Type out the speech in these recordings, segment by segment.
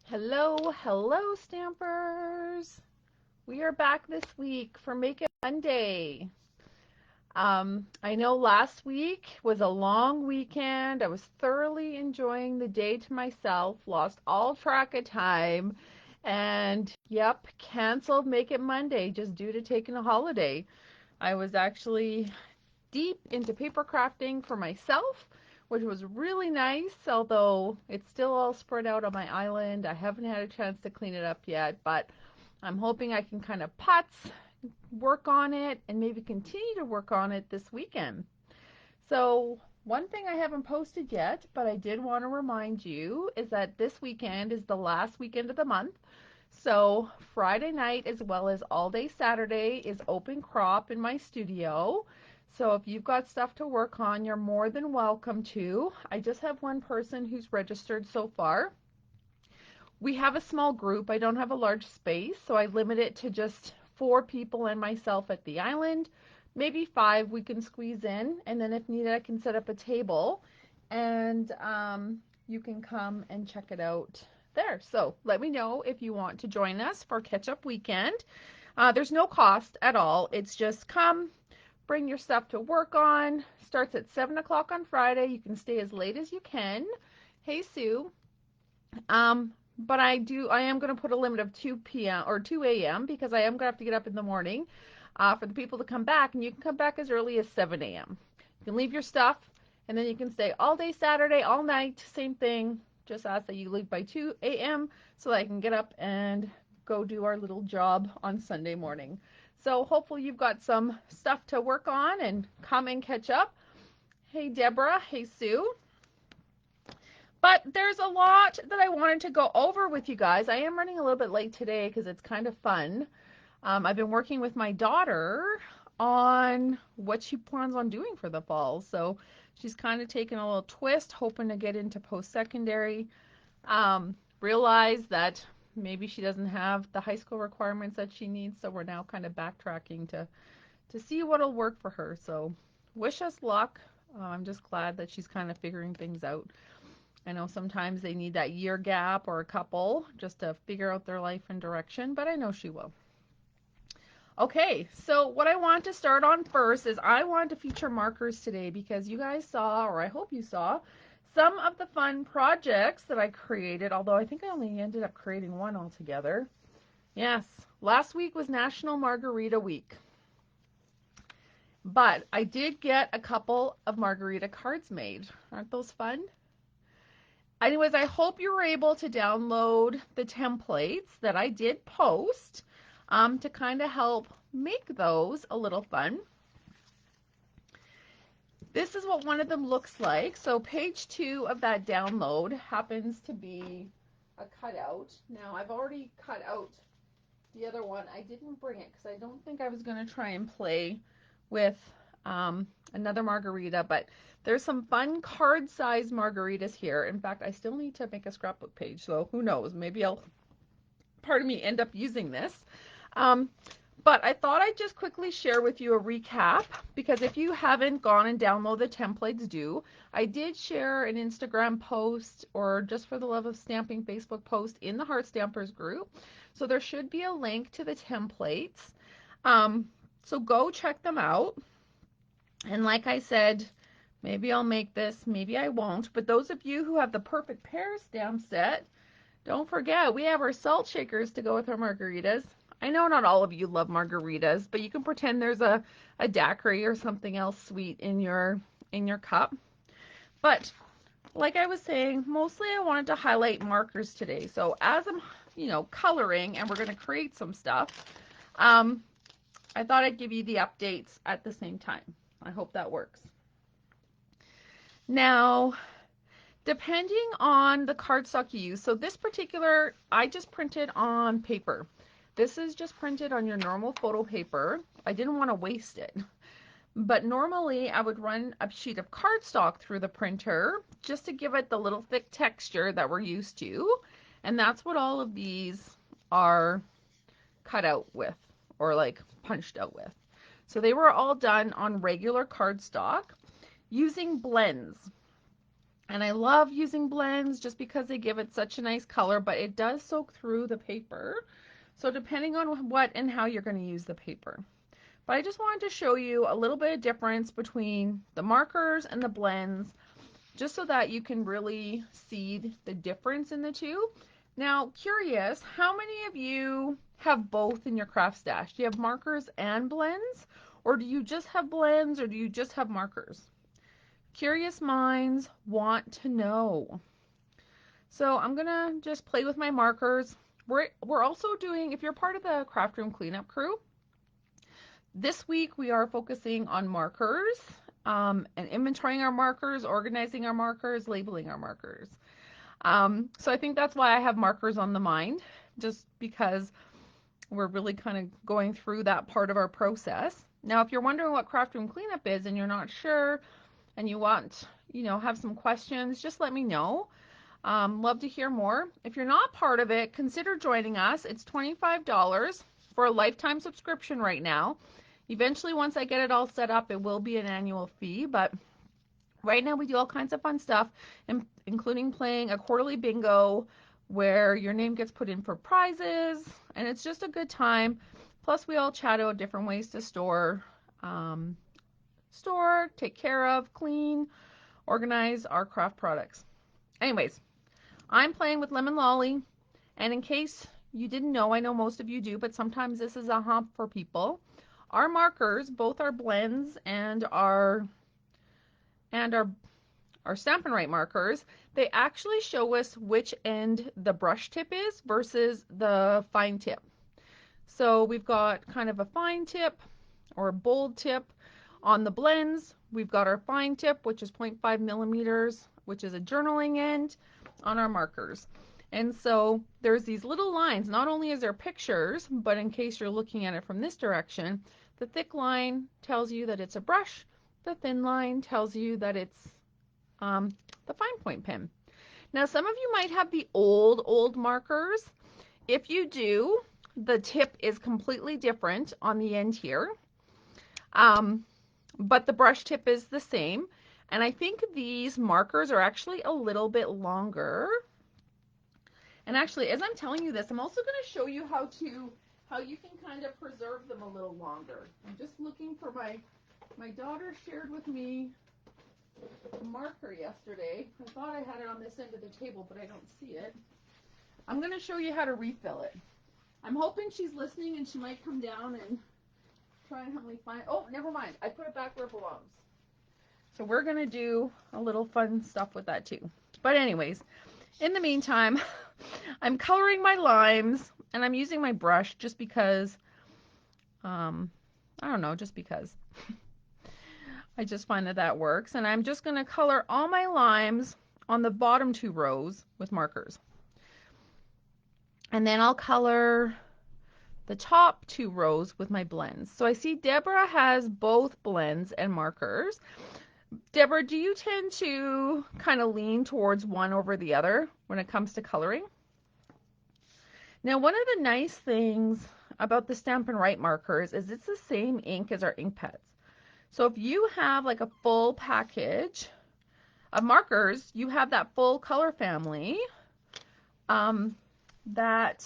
Hello, hello, Stampers. We are back this week for Make It Monday. I know last week was a long weekend. I was thoroughly enjoying the day to myself, lost all track of time, and yep, canceled Make It Monday just due to taking a holiday. I was actually deep into paper crafting for myself, which was really nice, although it's still all spread out on my island. I haven't had a chance to clean it up yet, but I'm hoping I can kind of putz, work on it, and maybe continue to work on it this weekend. So, one thing I haven't posted yet, but I did want to remind you, is that this weekend is the last weekend of the month. So, Friday night as well as all day Saturday is open crop in my studio. So, if you've got stuff to work on, you're more than welcome to. I just have one person who's registered so far. We have a small group. I don't have a large space, so I limit it to just 4 people and myself at the island. Maybe 5 we can squeeze in, and then if needed, I can set up a table, and you can come and check it out there. So let me know if you want to join us for Catch Up Weekend. There's no cost at all. It's just come, bring your stuff to work on. Starts at 7 o'clock on Friday. You can stay as late as you can. Hey, Sue. But I am going to put a limit of 2 p.m. or 2 a.m. because I am going to have to get up in the morning for the people to come back, and you can come back as early as 7 a.m. You can leave your stuff, and then you can stay all day Saturday, all night, same thing. Just ask that you leave by 2 a.m. so that I can get up and go do our little job on Sunday morning. So hopefully you've got some stuff to work on and come and catch up. Hey, Deborah. Hey, Sue. But there's a lot that I wanted to go over with you guys. I am running a little bit late today because it's kind of fun. I've been working with my daughter on what she plans on doing for the fall. So she's kind of taking a little twist, hoping to get into post-secondary. Realize that maybe she doesn't have the high school requirements that she needs, so we're now kind of backtracking to see what'll work for her. So wish us luck. I'm just glad that she's kind of figuring things out. I know sometimes they need that year gap or a couple just to figure out their life and direction, but I know she will. Okay, so what I want to start on first is I want to feature markers today because you guys saw, or I hope you saw, some of the fun projects that I created, although I think I only ended up creating one altogether. Yes, last week was National Margarita Week. But I did get a couple of margarita cards made. Aren't those fun? Anyways, I hope you were able to download the templates that I did post to kind of help make those a little fun. This is what one of them looks like. So page 2 of that download happens to be a cutout. Now I've already cut out the other one. I didn't bring it because I don't think I was going to try and play with another margarita, but there's some fun card size margaritas here. In fact, I still need to make a scrapbook page, so who knows, maybe I'll, pardon me, end up using this. But I thought I'd just quickly share with you a recap, because if you haven't gone and downloaded the templates, do. I did share an Instagram post, or just for the love of stamping Facebook post in the Heart Stampers group. So there should be a link to the templates. So go check them out. And like I said, maybe I'll make this, maybe I won't. But those of you who have the perfect pear stamp set, don't forget, we have our salt shakers to go with our margaritas. I know not all of you love margaritas, but you can pretend there's a daiquiri or something else sweet in your cup. But like I was saying, mostly I wanted to highlight markers today. So as I'm, coloring and we're going to create some stuff, I thought I'd give you the updates at the same time. I hope that works. Now, depending on the cardstock you use, so this particular, I just printed on paper. This is just printed on your normal photo paper. I didn't want to waste it. But normally I would run a sheet of cardstock through the printer just to give it the little thick texture that we're used to. And that's what all of these are cut out with, or like punched out with. So they were all done on regular cardstock using blends. And I love using blends just because they give it such a nice color, but it does soak through the paper. So depending on what and how you're going to use the paper. But I just wanted to show you a little bit of difference between the markers and the blends, just so that you can really see the difference in the two. Now, curious, how many of you have both in your craft stash? Do you have markers and blends? Or do you just have blends, or do you just have markers? Curious minds want to know. So I'm gonna just play with my markers. We're also doing, if you're part of the craft room cleanup crew, this week we are focusing on markers, and inventorying our markers, organizing our markers, labeling our markers. So I think that's why I have markers on the mind, just because we're really kind of going through that part of our process. Now, if you're wondering what craft room cleanup is and you're not sure and you want, have some questions, just let me know. Love to hear more. If you're not part of it, consider joining us. It's $25 for a lifetime subscription right now. Eventually, once I get it all set up, it will be an annual fee, but right now we do all kinds of fun stuff, including playing a quarterly bingo where your name gets put in for prizes, and it's just a good time. Plus, we all chat out different ways to store, take care of, clean, organize our craft products. Anyways, I'm playing with Lemon Lolly, and in case you didn't know, I know most of you do, but sometimes this is a hump for people. Our markers, both our blends and our Stampin' Write markers, they actually show us which end the brush tip is versus the fine tip. So we've got kind of a fine tip or a bold tip on the blends. We've got our fine tip, which is 0.5 millimeters, which is a journaling end on our markers. And so there's these little lines. Not only is there pictures, but in case you're looking at it from this direction, the thick line tells you that it's a brush. The thin line tells you that it's the fine point pen. Now, some of you might have the old markers. If you do, the tip is completely different on the end here, but the brush tip is the same. And I think these markers are actually a little bit longer. And actually, as I'm telling you this, I'm also going to show you how you can kind of preserve them a little longer. I'm just looking for my daughter shared with me a marker yesterday. I thought I had it on this end of the table, but I don't see it. I'm going to show you how to refill it. I'm hoping she's listening and she might come down and try and help me find. Oh, never mind. I put it back where it belongs. So we're going to do a little fun stuff with that too. But anyways, in the meantime, I'm coloring my limes and I'm using my brush just because, I don't know, just because. I just find that works. And I'm just going to color all my limes on the bottom 2 rows with markers. And then I'll color the top 2 rows with my blends. So I see Deborah has both blends and markers. Deborah, do you tend to kind of lean towards one over the other when it comes to coloring? Now, one of the nice things about the Stampin' Write markers is it's the same ink as our ink pads. So if you have like a full package of markers, you have that full color family, that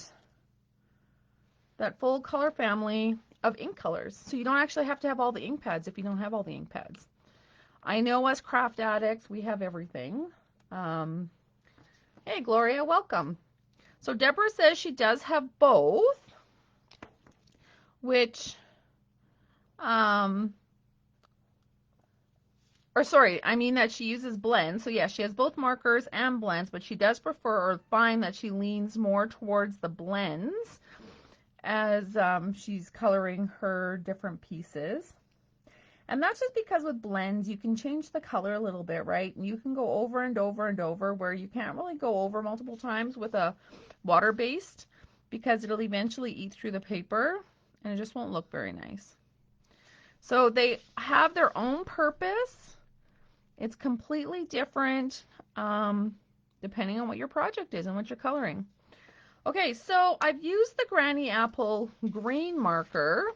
full color family of ink colors. So you don't actually have to have all the ink pads if you don't have all the ink pads. I know us craft addicts, we have everything. Hey, Gloria, welcome. So Deborah says she does have both, which, or sorry, I mean that she uses blends. So yeah, she has both markers and blends, but she does prefer or find that she leans more towards the blends as she's coloring her different pieces. And that's just because with blends, you can change the color a little bit, right? And you can go over and over and over, where you can't really go over multiple times with a water-based, because it'll eventually eat through the paper and it just won't look very nice. So they have their own purpose. It's completely different depending on what your project is and what you're coloring. Okay, so I've used the Granny Apple green marker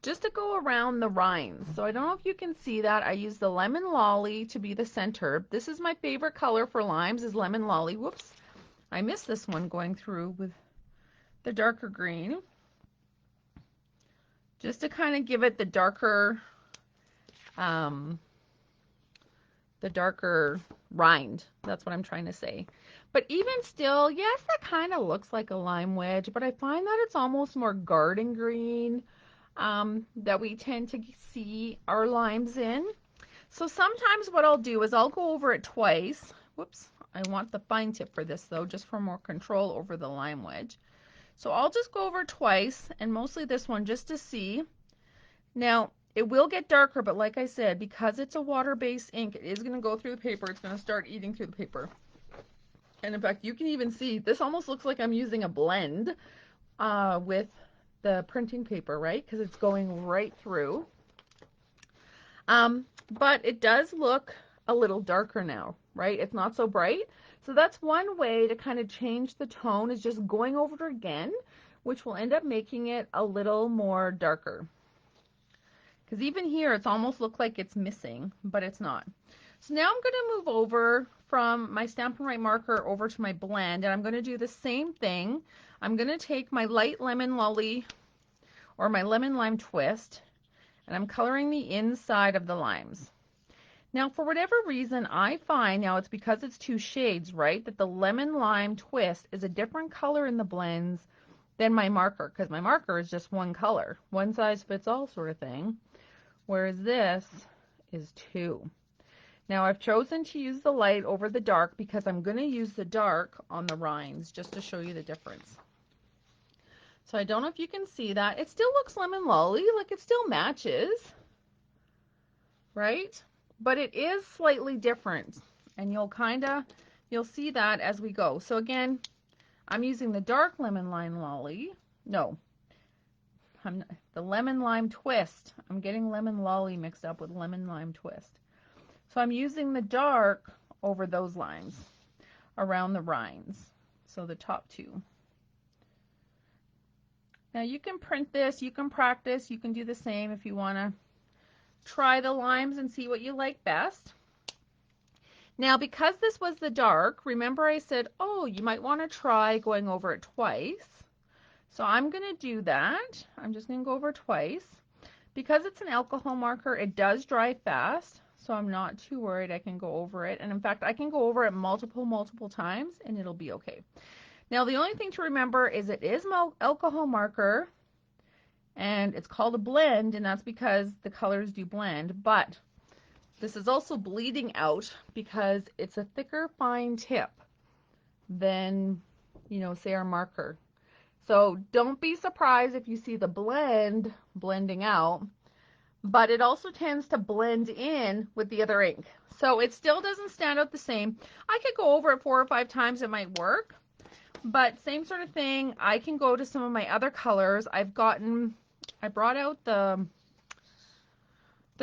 just to go around the rinds. So I don't know if you can see that. I use the Lemon Lolly to be the center. This is my favorite color for limes, is Lemon Lolly. Whoops, I missed this one going through with the darker green. Just to kind of give it the darker rind. That's what I'm trying to say. But even still, yes, that kind of looks like a lime wedge, but I find that it's almost more garden green that we tend to see our limes in. So sometimes what I'll do is I'll go over it twice. Whoops, I want the fine tip for this though, just for more control over the lime wedge. So I'll just go over twice, and mostly this one just to see. Now, it will get darker, but like I said, because it's a water-based ink, it is going to go through the paper. It's going to start eating through the paper. And in fact, you can even see, this almost looks like I'm using a blend with the printing paper, right? Because it's going right through. But it does look a little darker now, right? It's not so bright. So that's one way to kind of change the tone, is just going over it again, which will end up making it a little more darker. Because even here, it's almost look like it's missing, but it's not. So now I'm going to move over from my Stampin' Write marker over to my blend, and I'm going to do the same thing. I'm going to take my light lemon lolly or my lemon lime twist, and I'm coloring the inside of the limes. Now, for whatever reason, I find, now it's because it's two shades, right, that the lemon lime twist is a different color in the blends than my marker, because my marker is just one color, one size fits all sort of thing, whereas this is two. Now, I've chosen to use the light over the dark because I'm going to use the dark on the rinds just to show you the difference. So I don't know if you can see that. It still looks lemon lolly, like it still matches, right? But it is slightly different, and you'll see that as we go. So again, I'm using the dark lemon lime lolly. No, the lemon lime twist. I'm getting lemon lolly mixed up with lemon lime twist. So I'm using the dark over those lines around the rinds, so the top two. Now you can print this, you can practice, you can do the same if you want to try the limes and see what you like best. Now, because this was the dark, remember I said, oh, you might want to try going over it twice. So I'm going to do that. I'm just going to go over twice. Because it's an alcohol marker, it does dry fast, so I'm not too worried. I can go over it. And in fact, I can go over it multiple times, and it'll be okay. Now, the only thing to remember is it is alcohol marker, and it's called a blend, and that's because the colors do blend. But this is also bleeding out because it's a thicker, fine tip than, say our marker. So don't be surprised if you see the blend blending out, but it also tends to blend in with the other ink. So it still doesn't stand out the same. I could go over it 4 or 5 times, it might work, but same sort of thing. I can go to some of my other colors. I brought out the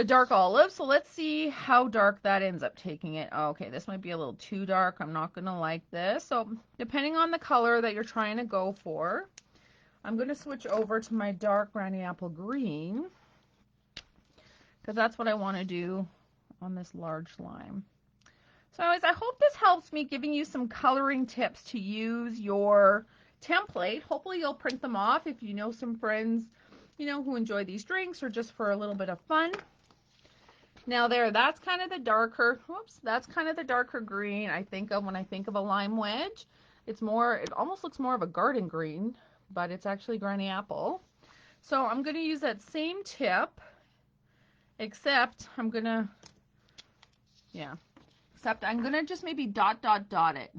dark olive, so let's see how dark that ends up taking it. Okay, this might be a little too dark. I'm not going to like this. So depending on the color that you're trying to go for, I'm going to switch over to my dark Granny Apple Green, because that's what I want to do on this large lime. So anyways, I hope this helps me giving you some coloring tips to use your template. Hopefully you'll print them off if you know some friends, who enjoy these drinks, or just for a little bit of fun. Now that's kind of the darker, that's kind of the darker green I think of when I think of a lime wedge. It almost looks more of a garden green, but it's actually Granny Apple. So I'm going to use that same tip, except I'm going to just maybe dot it.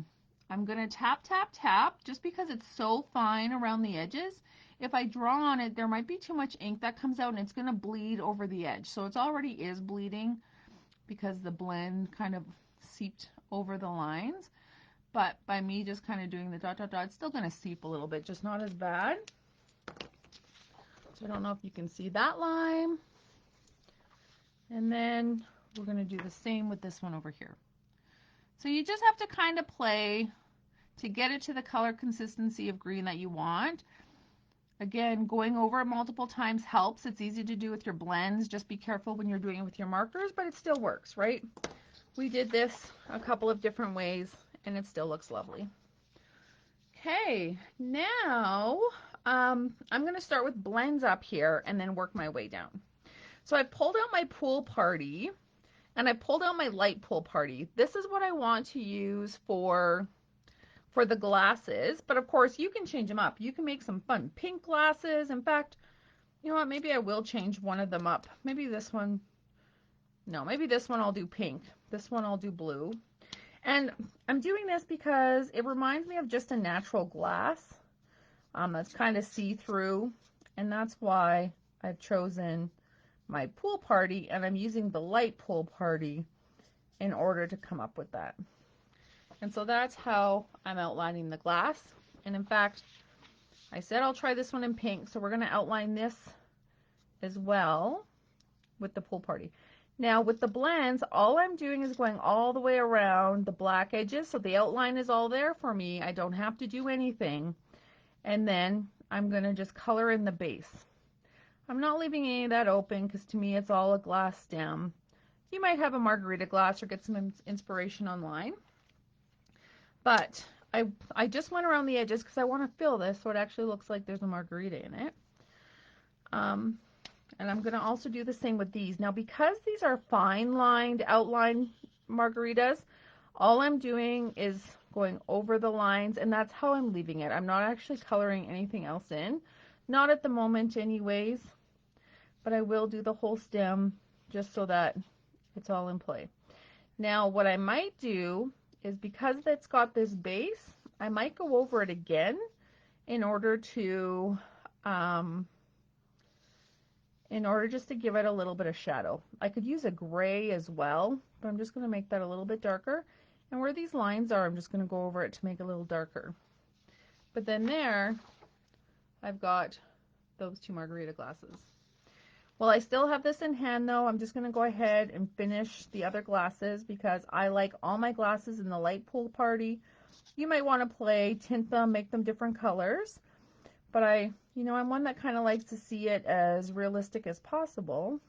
I'm going to tap, just because it's so fine around the edges. If I draw on it, there might be too much ink that comes out, and it's going to bleed over the edge. So it already is bleeding because the blend kind of seeped over the lines. But by me just kind of doing the dot, it's still going to seep a little bit, just not as bad. So I don't know if you can see that lime. And then we're going to do the same with this one over here. So you just have to kind of play to get it to the color consistency of green that you want. Again, going over it multiple times helps. It's easy to do with your blends. Just be careful when you're doing it with your markers, but it still works, right? We did this a couple of different ways and it still looks lovely. Okay, now I'm going to start with blends up here and then work my way down. So I pulled out my pool party and I pulled out my light pool party. This is what I want to use for the glasses, but of course you can change them up. You can make some fun pink glasses. In fact, you know what, maybe I will change one of them up. Maybe this one, no, maybe this one I'll do pink. This one I'll do blue. And I'm doing this because it reminds me of just a natural glass that's kind of see-through, and that's why I've chosen my pool party, and I'm using the light pool party in order to come up with that. And so that's how I'm outlining the glass. And in fact, I said I'll try this one in pink, so we're going to outline this as well with the pool party. Now with the blends, all I'm doing is going all the way around the black edges, so the outline is all there for me. I don't have to do anything. And then I'm going to just color in the base. I'm not leaving any of that open because to me it's all a glass stem. You might have a margarita glass or get some inspiration online. But I just went around the edges because I want to fill this so it actually looks like there's a margarita in it. And I'm going to also do the same with these. Now because these are fine lined outline margaritas, all I'm doing is going over the lines, and that's how I'm leaving it. I'm not actually coloring anything else in. Not at the moment anyways, but I will do the whole stem just so that it's all in play. Now what I might do is, because it's got this base, I might go over it again in order just to give it a little bit of shadow. I could use a gray as well, but I'm just going to make that a little bit darker. And where these lines are, I'm just going to go over it to make it a little darker. But then there, I've got those two margarita glasses. Well, I still have this in hand though. I'm just going to go ahead and finish the other glasses because I like all my glasses in the light pool party. You might want to play, tint them, make them different colors. But I'm one that kind of likes to see it as realistic as possible.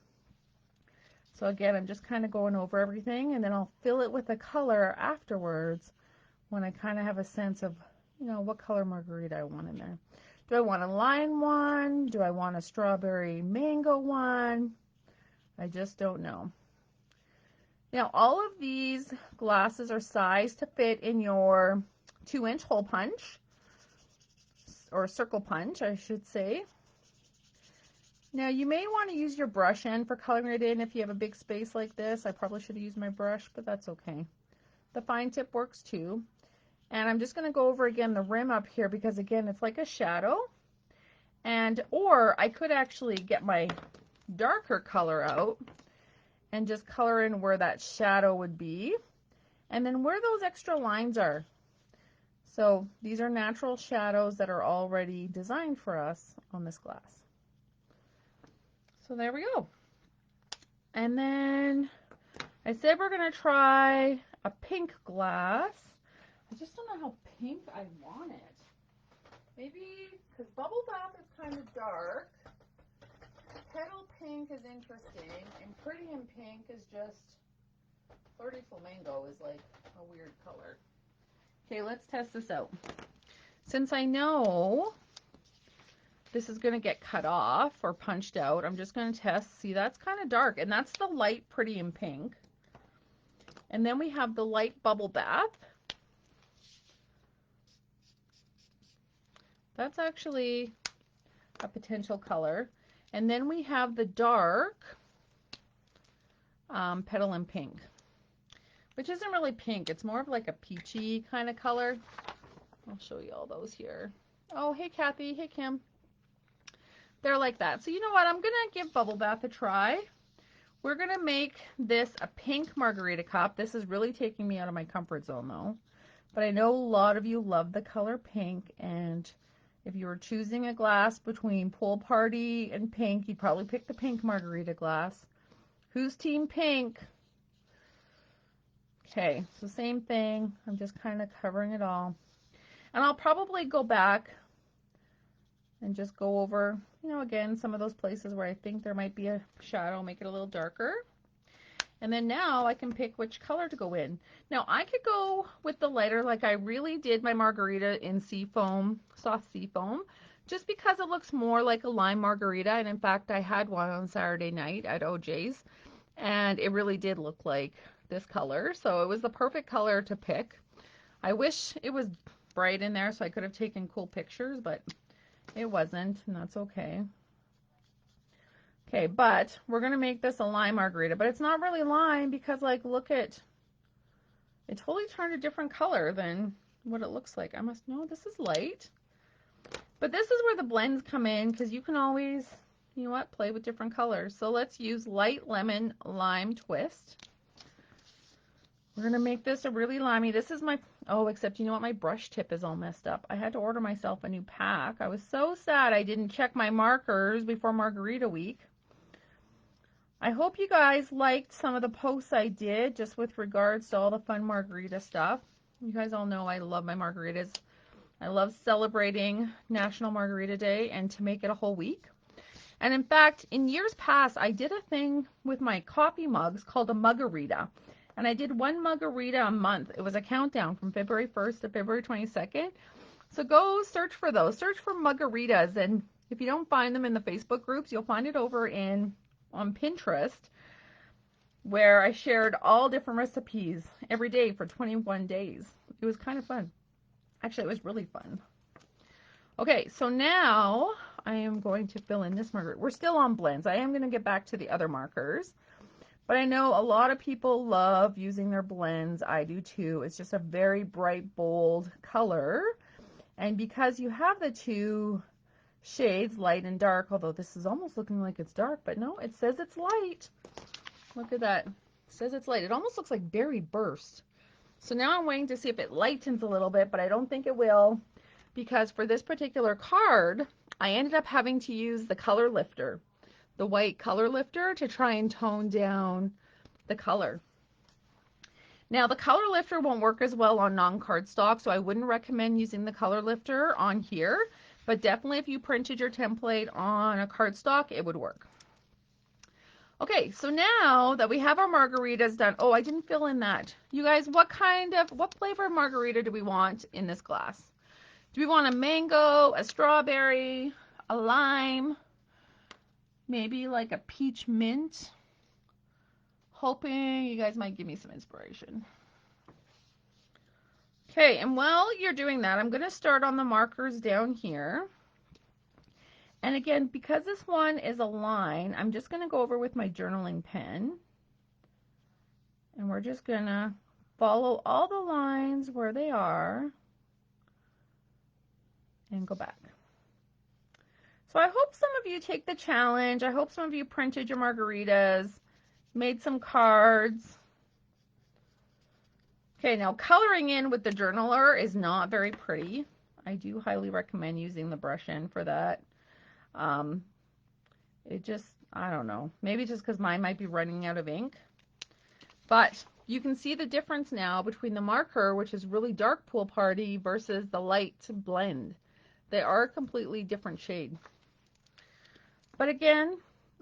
So again, I'm just kind of going over everything, and then I'll fill it with a color afterwards when I kind of have a sense of, what color margarita I want in there. Do I want a lime one? Do I want a strawberry mango one? I just don't know. Now, all of these glasses are sized to fit in your 2-inch hole punch, or circle punch, I should say. Now, you may want to use your brush end for coloring it in if you have a big space like this. I probably should have used my brush, but that's okay. The fine tip works too. And I'm just going to go over again the rim up here because, again, it's like a shadow. Or I could actually get my darker color out and just color in where that shadow would be. And then where those extra lines are. So these are natural shadows that are already designed for us on this glass. So there we go. And then I said we're going to try a pink glass. I just don't know how pink I want it. Maybe, because Bubble Bath is kind of dark. Petal pink is interesting. And Pretty in Pink is just, Flirty Flamingo is like a weird color. Okay, let's test this out. Since I know this is going to get cut off or punched out, I'm just going to test. See, that's kind of dark, and that's the light Pretty in Pink. And then we have the light Bubble Bath. That's actually a potential color. And then we have the dark Petal in Pink, which isn't really pink. It's more of like a peachy kind of color. I'll show you all those here. Oh, hey, Kathy. Hey, Kim. They're like that. So you know what? I'm going to give Bubble Bath a try. We're going to make this a pink margarita cup. This is really taking me out of my comfort zone, though. But I know a lot of you love the color pink, and if you were choosing a glass between pool party and pink, you'd probably pick the pink margarita glass. Who's team pink? Okay, so same thing. I'm just kind of covering it all. And I'll probably go back and just go over, you know, again, some of those places where I think there might be a shadow, make it a little darker. And then now I can pick which color to go in. Now I could go with the lighter, like I really did my margarita in seafoam, soft seafoam, just because it looks more like a lime margarita. And in fact, I had one on Saturday night at OJ's, and it really did look like this color. So it was the perfect color to pick. I wish it was bright in there so I could have taken cool pictures, but it wasn't, and that's okay. Okay, but we're going to make this a lime margarita, but it's not really lime because, like, look at, it totally turned a different color than what it looks like. I must know this is light, but this is where the blends come in because you can always, you know what, play with different colors. So let's use light lemon lime twist. We're going to make this a really limey. This is my, oh, except you know what, my brush tip is all messed up. I had to order myself a new pack. I was so sad I didn't check my markers before Margarita Week. I hope you guys liked some of the posts I did just with regards to all the fun margarita stuff. You guys all know I love my margaritas. I love celebrating National Margarita Day and to make it a whole week. And in fact, in years past, I did a thing with my coffee mugs called a Muggarita. And I did one Margarita a month. It was a countdown from February 1st to February 22nd. So go search for those. Search for Margaritas. And if you don't find them in the Facebook groups, you'll find it over on Pinterest, where I shared all different recipes every day for 21 days. It was kind of fun. Actually, it was really fun. Okay, so now I am going to fill in this marker. We're still on blends. I am going to get back to the other markers, but I know a lot of people love using their blends. I do too. It's just a very bright, bold color. And because you have the two shades, light and dark, although this is almost looking like it's dark, but no, it says it's light. Look at that. It says it's light. It almost looks like berry burst. So now I'm waiting to see if it lightens a little bit, but I don't think it will, because for this particular card, I ended up having to use the color lifter, the white color lifter, to try and tone down the color. Now, the color lifter won't work as well on non-cardstock, so I wouldn't recommend using the color lifter on here. But definitely if you printed your template on a cardstock, it would work. Okay, so now that we have our margaritas done, oh, I didn't fill in that. You guys, what flavor of margarita do we want in this glass? Do we want a mango, a strawberry, a lime, maybe like a peach mint? Hoping you guys might give me some inspiration. Okay, and while you're doing that, I'm going to start on the markers down here. And again, because this one is a line, I'm just going to go over with my journaling pen. And we're just going to follow all the lines where they are and go back. So I hope some of you take the challenge. I hope some of you printed your margaritas, made some cards. Okay, now coloring in with the journaler is not very pretty. I do highly recommend using the brush end for that. It just, I don't know, maybe just because mine might be running out of ink. But you can see the difference now between the marker, which is really dark pool party, versus the light blend. They are a completely different shade. But again,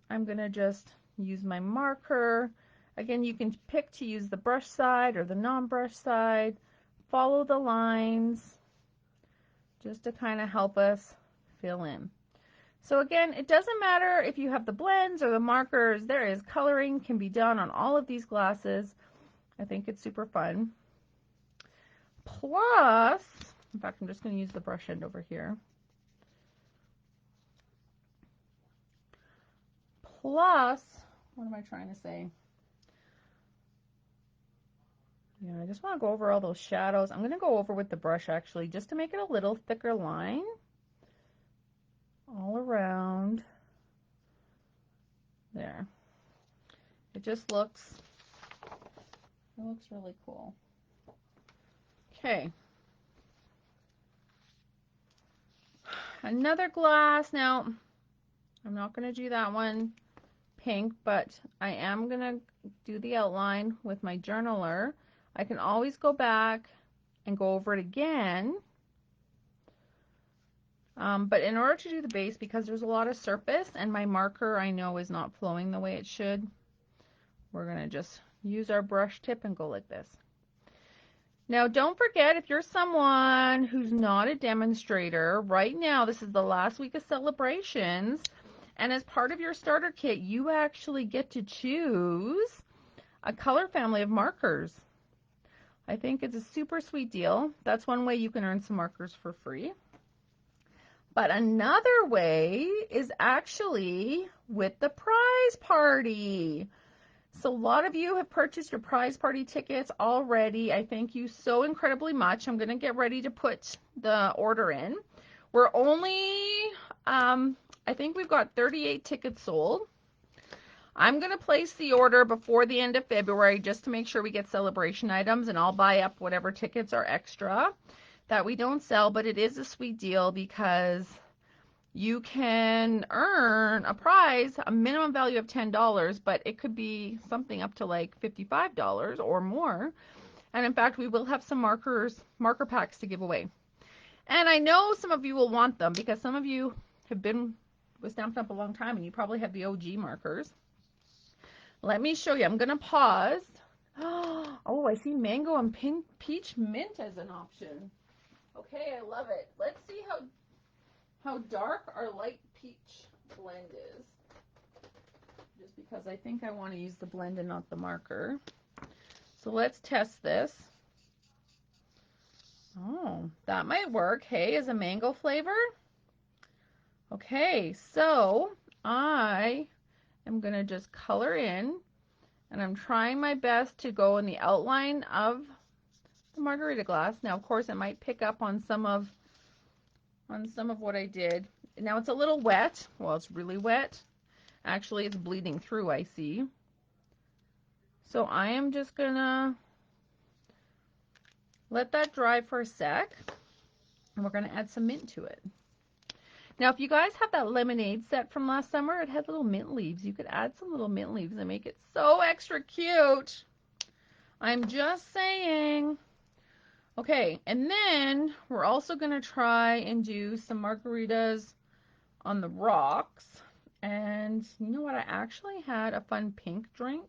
I'm going to just use my marker. Again, you can pick to use the brush side or the non-brush side. Follow the lines just to kind of help us fill in. So again, it doesn't matter if you have the blends or the markers. There is coloring can be done on all of these glasses. I think it's super fun. Plus, in fact, I'm just going to use the brush end over here. Plus, what am I trying to say? Yeah, I just want to go over all those shadows. I'm going to go over with the brush actually, just to make it a little thicker line all around there. It just looks, really cool. Okay. Another glass. Now, I'm not going to do that one pink, but I am going to do the outline with my journaler. I can always go back and go over it again. But in order to do the base, because there's a lot of surface and my marker I know is not flowing the way it should, we're going to just use our brush tip and go like this. Now don't forget, if you're someone who's not a demonstrator, right now this is the last week of celebrations, and as part of your starter kit you actually get to choose a color family of markers. I think it's a super sweet deal. That's one way you can earn some markers for free. But another way is actually with the prize party. So a lot of you have purchased your prize party tickets already. I thank you so incredibly much. I'm going to get ready to put the order in. We're only, I think we've got 38 tickets sold. I'm going to place the order before the end of February just to make sure we get celebration items, and I'll buy up whatever tickets are extra that we don't sell, but it is a sweet deal because you can earn a prize, a minimum value of $10, but it could be something up to like $55 or more. And in fact, we will have some marker packs to give away. And I know some of you will want them because some of you have been with Stampin' Up! A long time and you probably have the OG markers. Let me show you. I'm going to pause. Oh, I see mango and peach mint as an option. Okay, I love it. Let's see how dark our light peach blend is. Just because I think I want to use the blend and not the marker. So let's test this. Oh, that might work. Hey, as a mango flavor. Okay, so I I'm going to just color in, and I'm trying my best to go in the outline of the margarita glass. Now, of course, it might pick up on some of what I did. Now, it's a little wet. Well, it's really wet. Actually, it's bleeding through, I see. So I am just going to let that dry for a sec, and we're going to add some mint to it. Now, if you guys have that lemonade set from last summer, it had little mint leaves. You could add some little mint leaves and make it so extra cute. I'm just saying. Okay, and then we're also going to try and do some margaritas on the rocks. And you know what? I actually had a fun pink drink.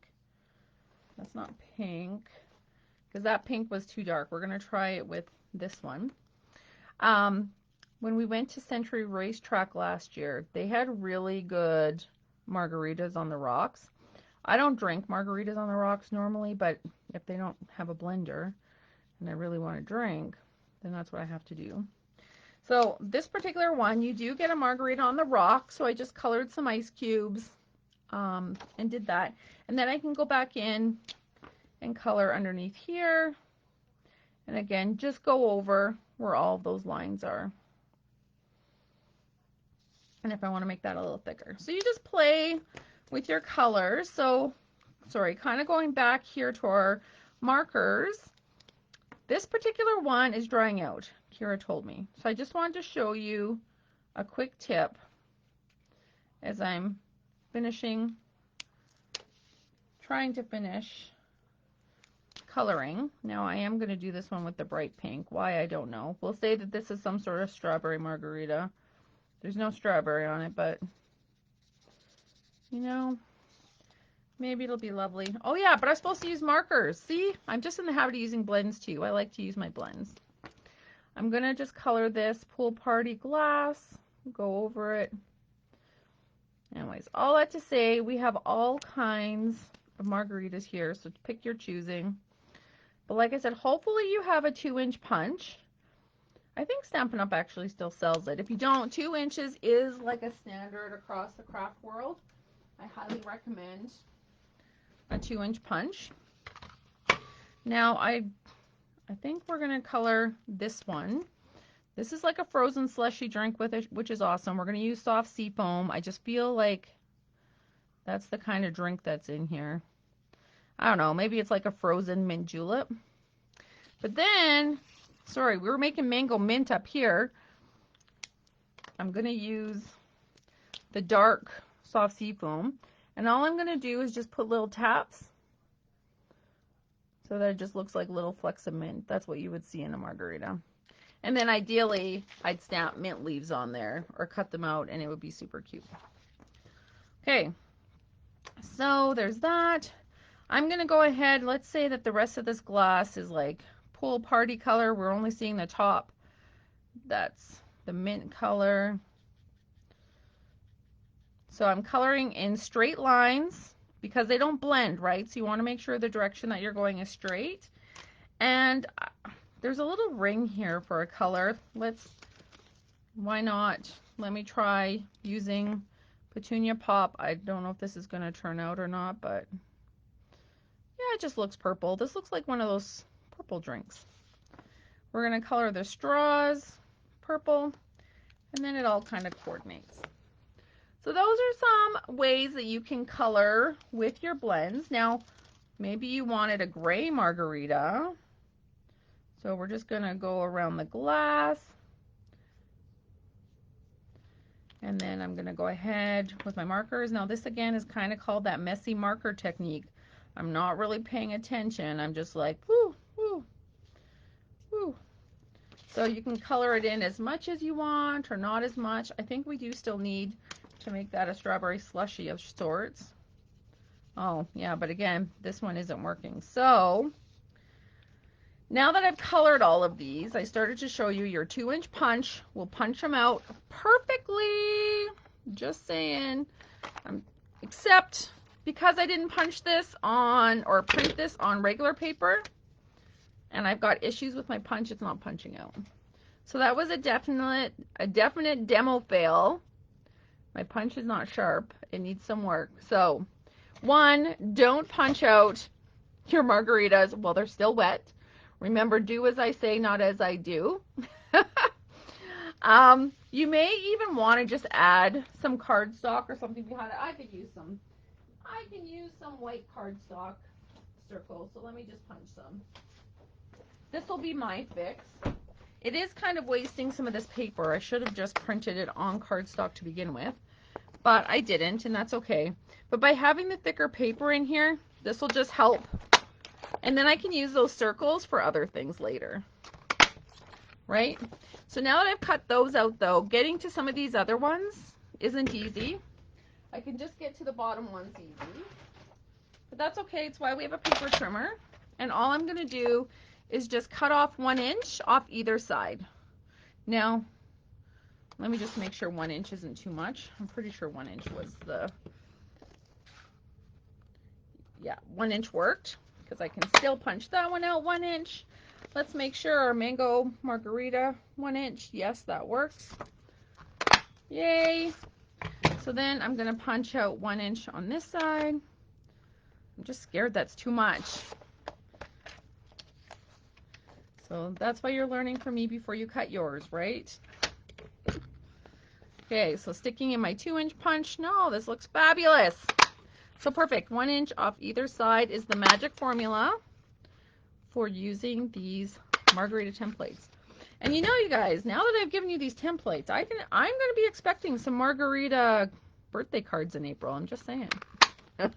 That's not pink, because that pink was too dark. We're going to try it with this one. When we went to Century Racetrack last year, they had really good margaritas on the rocks. I don't drink margaritas on the rocks normally, but if they don't have a blender and I really want to drink, then that's what I have to do. So this particular one, you do get a margarita on the rock, so I just colored some ice cubes and did that. And then I can go back in and color underneath here. And again, just go over where all those lines are. And if I want to make that a little thicker. So you just play with your colors. So, sorry, kind of going back here to our markers. This particular one is drying out, Kira told me. So I just wanted to show you a quick tip as I'm trying to finish coloring. Now I am going to do this one with the bright pink. Why, I don't know. We'll say that this is some sort of strawberry margarita. There's no strawberry on it, but you know, maybe it'll be lovely. Oh yeah, but I'm supposed to use markers. See, I'm just in the habit of using blends too. I like to use my blends. I'm gonna just color this pool party glass, go over it. Anyways, all that to say, we have all kinds of margaritas here, so pick your choosing. But like I said, hopefully you have a 2-inch punch. I think Stampin' Up! Actually still sells it. If you don't, 2 inches is like a standard across the craft world. I highly recommend a 2-inch punch. Now I think we're going to color this one. This is like a frozen slushy drink with it, which is awesome. We're going to use soft sea foam. I just feel like that's the kind of drink that's in here. I don't know, maybe it's like a frozen mint julep. But then, sorry, we were making mango mint up here. I'm going to use the dark soft sea foam. And all I'm going to do is just put little taps so that it just looks like little flecks of mint. That's what you would see in a margarita. And then ideally, I'd stamp mint leaves on there or cut them out and it would be super cute. Okay, so there's that. I'm going to go ahead, let's say that the rest of this glass is like pool party color. We're only seeing the top. That's the mint color. So I'm coloring in straight lines because they don't blend, right? So you want to make sure the direction that you're going is straight. And there's a little ring here for a color. Why not? Let me try using Petunia Pop. I don't know if this is going to turn out or not, but yeah, it just looks purple. This looks like one of those purple drinks. We're going to color the straws purple, and then it all kind of coordinates. So those are some ways that you can color with your blends. Now, maybe you wanted a gray margarita. So we're just going to go around the glass. And then I'm going to go ahead with my markers. Now this again is kind of called that messy marker technique. I'm not really paying attention. I'm just like, whoo, whoo, whoo. So you can color it in as much as you want or not as much. I think we do still need to make that a strawberry slushy of sorts. Oh, yeah, but again, this one isn't working. So now that I've colored all of these, I started to show you your 2-inch punch. We'll punch them out perfectly. Just saying. Except because I didn't punch this on or print this on regular paper, and I've got issues with my punch, it's not punching out. So that was a definite demo fail. My punch is not sharp. It needs some work. So, 1, don't punch out your margaritas while they're still wet. Remember, do as I say, not as I do. You may even want to just add some cardstock or something behind it. I can use some white cardstock circles. So let me just punch some. This will be my fix. It is kind of wasting some of this paper. I should have just printed it on cardstock to begin with, but I didn't, and that's okay. But by having the thicker paper in here, this will just help. And then I can use those circles for other things later, right? So now that I've cut those out though, getting to some of these other ones isn't easy. I can just get to the bottom ones easy, but that's okay. It's why we have a paper trimmer. And all I'm going to do is just cut off 1 inch off either side. Now, let me just make sure 1 inch isn't too much. I'm pretty sure 1 inch was yeah, 1 inch worked because I can still punch that one out 1 inch. Let's make sure our mango margarita 1 inch. Yes, that works. Yay. So then I'm going to punch out 1 inch on this side. I'm just scared that's too much. So that's why you're learning from me before you cut yours, right? Okay, so sticking in my 2-inch punch. No, this looks fabulous. So perfect. 1 inch off either side is the magic formula for using these Margarita templates. And you know, you guys, now that I've given you these templates, I'm going to be expecting some Margarita birthday cards in April. I'm just saying. There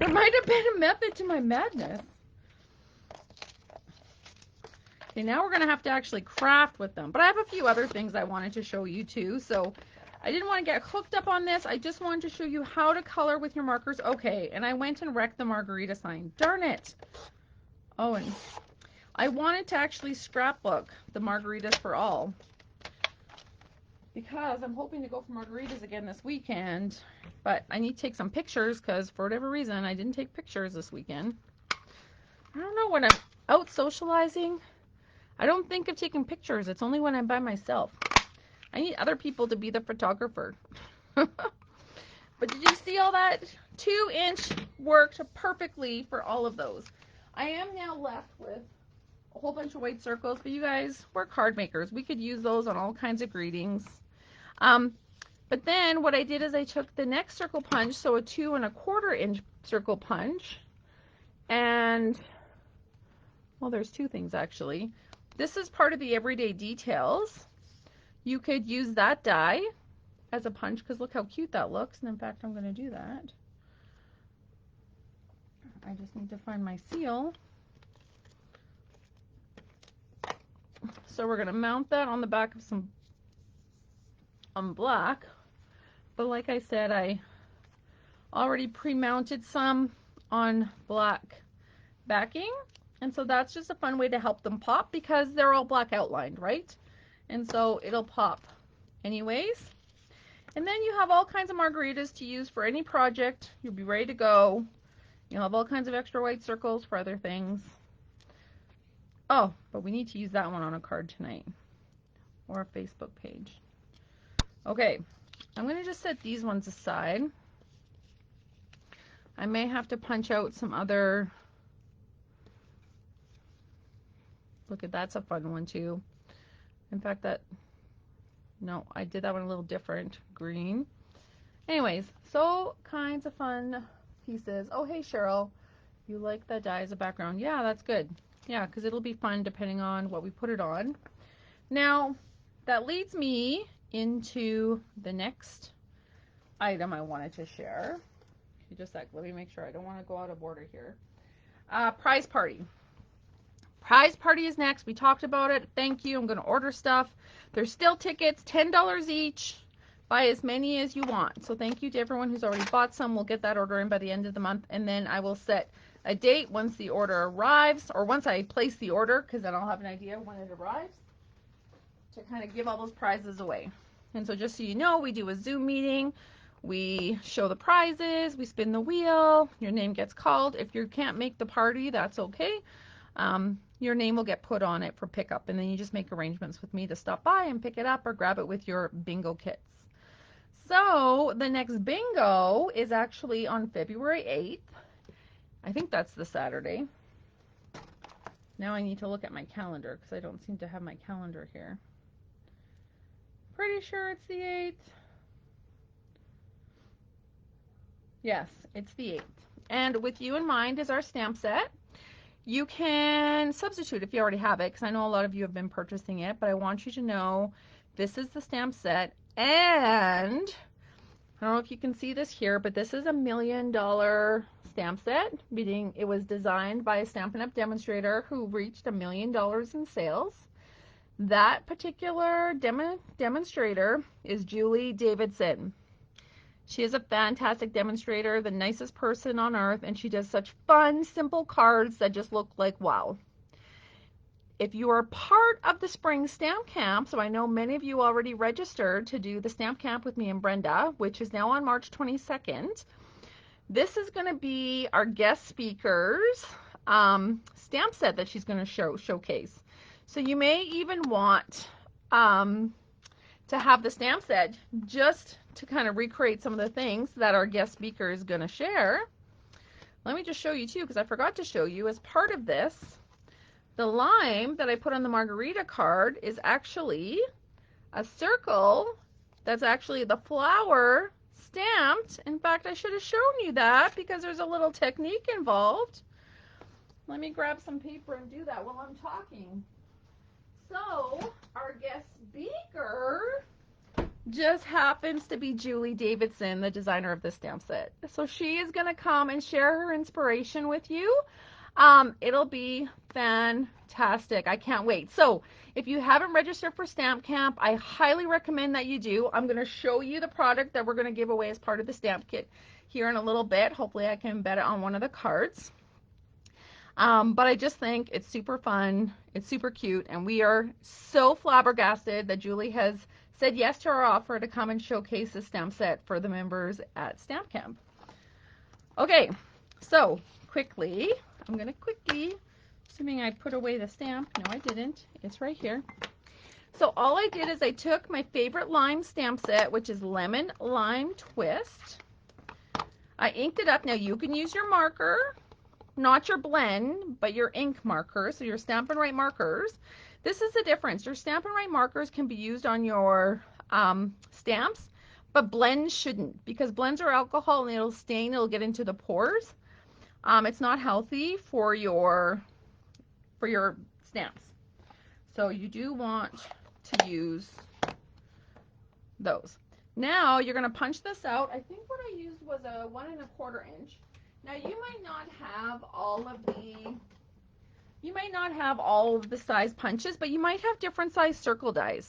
might have been a method to my madness. Okay, now we're going to have to actually craft with them. But I have a few other things I wanted to show you too. So I didn't want to get hooked up on this. I just wanted to show you how to color with your markers. Okay, and I went and wrecked the Margarita sign. Darn it. Oh, and I wanted to actually scrapbook the Margaritas for All because I'm hoping to go for margaritas again this weekend. But I need to take some pictures because for whatever reason I didn't take pictures this weekend. I don't know, when I'm out socializing, I don't think of taking pictures. It's only when I'm by myself. I need other people to be the photographer. But did you see all that? 2-inch worked perfectly for all of those. I am now left with a whole bunch of white circles, but you guys, we're card makers. We could use those on all kinds of greetings. But then what I did is I took the next circle punch, so a 2 1/4 inch circle punch, and, well, there's 2 things actually. This is part of the everyday details. You could use that die as a punch because look how cute that looks. And in fact, I'm going to do that. I just need to find my seal. So we're going to mount that on the back of some black. But like I said, I already pre-mounted some on black backing. And so that's just a fun way to help them pop because they're all black outlined, right? And so it'll pop anyways. And then you have all kinds of margaritas to use for any project. You'll be ready to go. You'll have all kinds of extra white circles for other things. Oh, but we need to use that one on a card tonight or a Facebook page. Okay, I'm going to just set these ones aside. I may have to punch out some other. Look at that's a fun one too. In fact, no, I did that one a little different. Green. Anyways, so kinds of fun pieces. Oh, hey, Cheryl. You like that die as a background? Yeah, that's good. Yeah, because it'll be fun depending on what we put it on. Now, that leads me into the next item I wanted to share. Just a sec, let me make sure I don't want to go out of order here. Prize party. Prize party is next. We talked about it. Thank you. I'm going to order stuff. There's still tickets, $10 each. Buy as many as you want. So thank you to everyone who's already bought some. We'll get that order in by the end of the month, and then I will set a date once the order arrives, or once I place the order, because then I'll have an idea when it arrives, to kind of give all those prizes away. And so just so you know, we do a Zoom meeting. We show the prizes. We spin the wheel. Your name gets called. If you can't make the party, that's okay. Your name will get put on it for pickup, and then you just make arrangements with me to stop by and pick it up or grab it with your bingo kits. So the next bingo is actually on February 8th. I think that's the Saturday. Now I need to look at my calendar because I don't seem to have my calendar here. Pretty sure it's the 8th. Yes, it's the 8th. And with you in mind is our stamp set. You can substitute if you already have it, because I know a lot of you have been purchasing it, but I want you to know this is the stamp set, and I don't know if you can see this here, but this is $1 million stamp set, meaning it was designed by a Stampin' Up! Demonstrator who reached $1 million in sales. That particular demonstrator is Julie Davidson. She is a fantastic demonstrator, the nicest person on earth, and she does such fun, simple cards that just look like wow. If you are part of the spring stamp camp, so I know many of you already registered to do the stamp camp with me and Brenda, which is now on March 22nd, this is going to be our guest speakers stamp set that she's going to showcase. So you may even want to have the stamp set just to kind of recreate some of the things that our guest speaker is going to share. Let me just show you too, because I forgot to show you as part of this, the lime that I put on the margarita card is actually a circle that's actually the flower stamped. In fact, I should have shown you that because there's a little technique involved. Let me grab some paper and do that while I'm talking. So our guest speaker just happens to be Julie Davidson, the designer of the stamp set. So she is going to come and share her inspiration with you. It'll be fantastic. I can't wait. So if you haven't registered for Stamp Camp, I highly recommend that you do. I'm going to show you the product that we're going to give away as part of the stamp kit here in a little bit. Hopefully I can embed it on one of the cards. But I just think it's super fun. It's super cute. And we are so flabbergasted that Julie has said yes to our offer to come and showcase the stamp set for the members at Stamp Camp. Okay, so quickly, I'm going to quickly, assuming I put away the stamp. No, I didn't. It's right here. So all I did is I took my favorite lime stamp set, which is Lemon Lime Twist. I inked it up. Now you can use your marker, not your blend, but your ink marker, so your Stampin' Write markers. This is the difference. Your Stampin' Write markers can be used on your stamps, but blends shouldn't, because blends are alcohol and it'll stain, it'll get into the pores. It's not healthy for your stamps. So you do want to use those. Now you're going to punch this out. I think what I used was a 1 1/4 inch. Now you might not have all of the, You might not have all of the size punches, but you might have different size circle dies.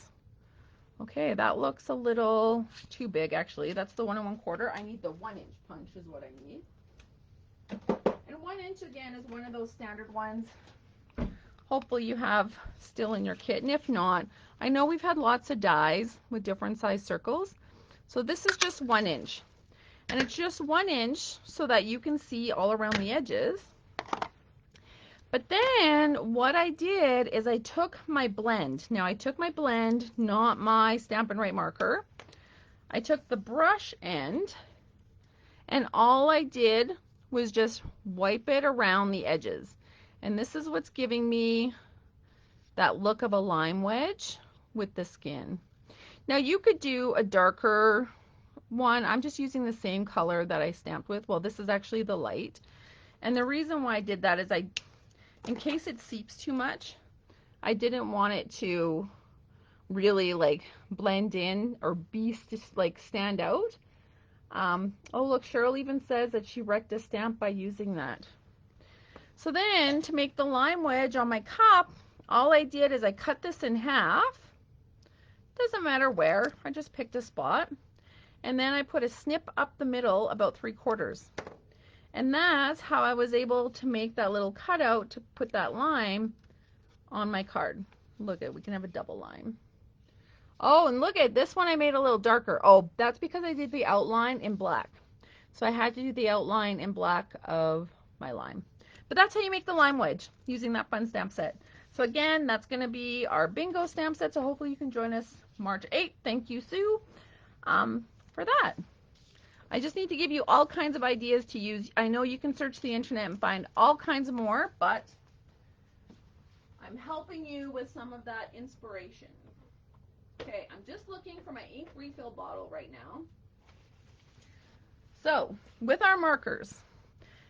Okay, that looks a little too big actually. That's the 1 1/4. I need the 1-inch punch is what I need. And 1 inch again is one of those standard ones. Hopefully you have still in your kit. And if not, I know we've had lots of dies with different size circles. So this is just 1 inch. And it's just 1 inch so that you can see all around the edges. But then what I did is I took my blend. Now I took my blend, not my Stampin' Write marker. I took the brush end and all I did was just wipe it around the edges. And this is what's giving me that look of a lime wedge with the skin. Now you could do a darker one. I'm just using the same color that I stamped with. Well, this is actually the light. And the reason why I did that is in case it seeps too much, I didn't want it to really like blend in or like stand out. Oh look, Cheryl even says that she wrecked a stamp by using that. So then to make the lime wedge on my cup, all I did is I cut this in half. Doesn't matter where, I just picked a spot. And then I put a snip up the middle about 3/4. And that's how I was able to make that little cutout to put that lime on my card. Look at, we can have a double lime. Oh, and look at this one I made a little darker. Oh, that's because I did the outline in black. So I had to do the outline in black of my lime. But that's how you make the lime wedge using that fun stamp set. So again, that's going to be our bingo stamp set. So hopefully you can join us March 8th. Thank you, Sue, for that. I just need to give you all kinds of ideas to use. I know you can search the internet and find all kinds more, but I'm helping you with some of that inspiration. Okay, I'm just looking for my ink refill bottle right now. So, with our markers,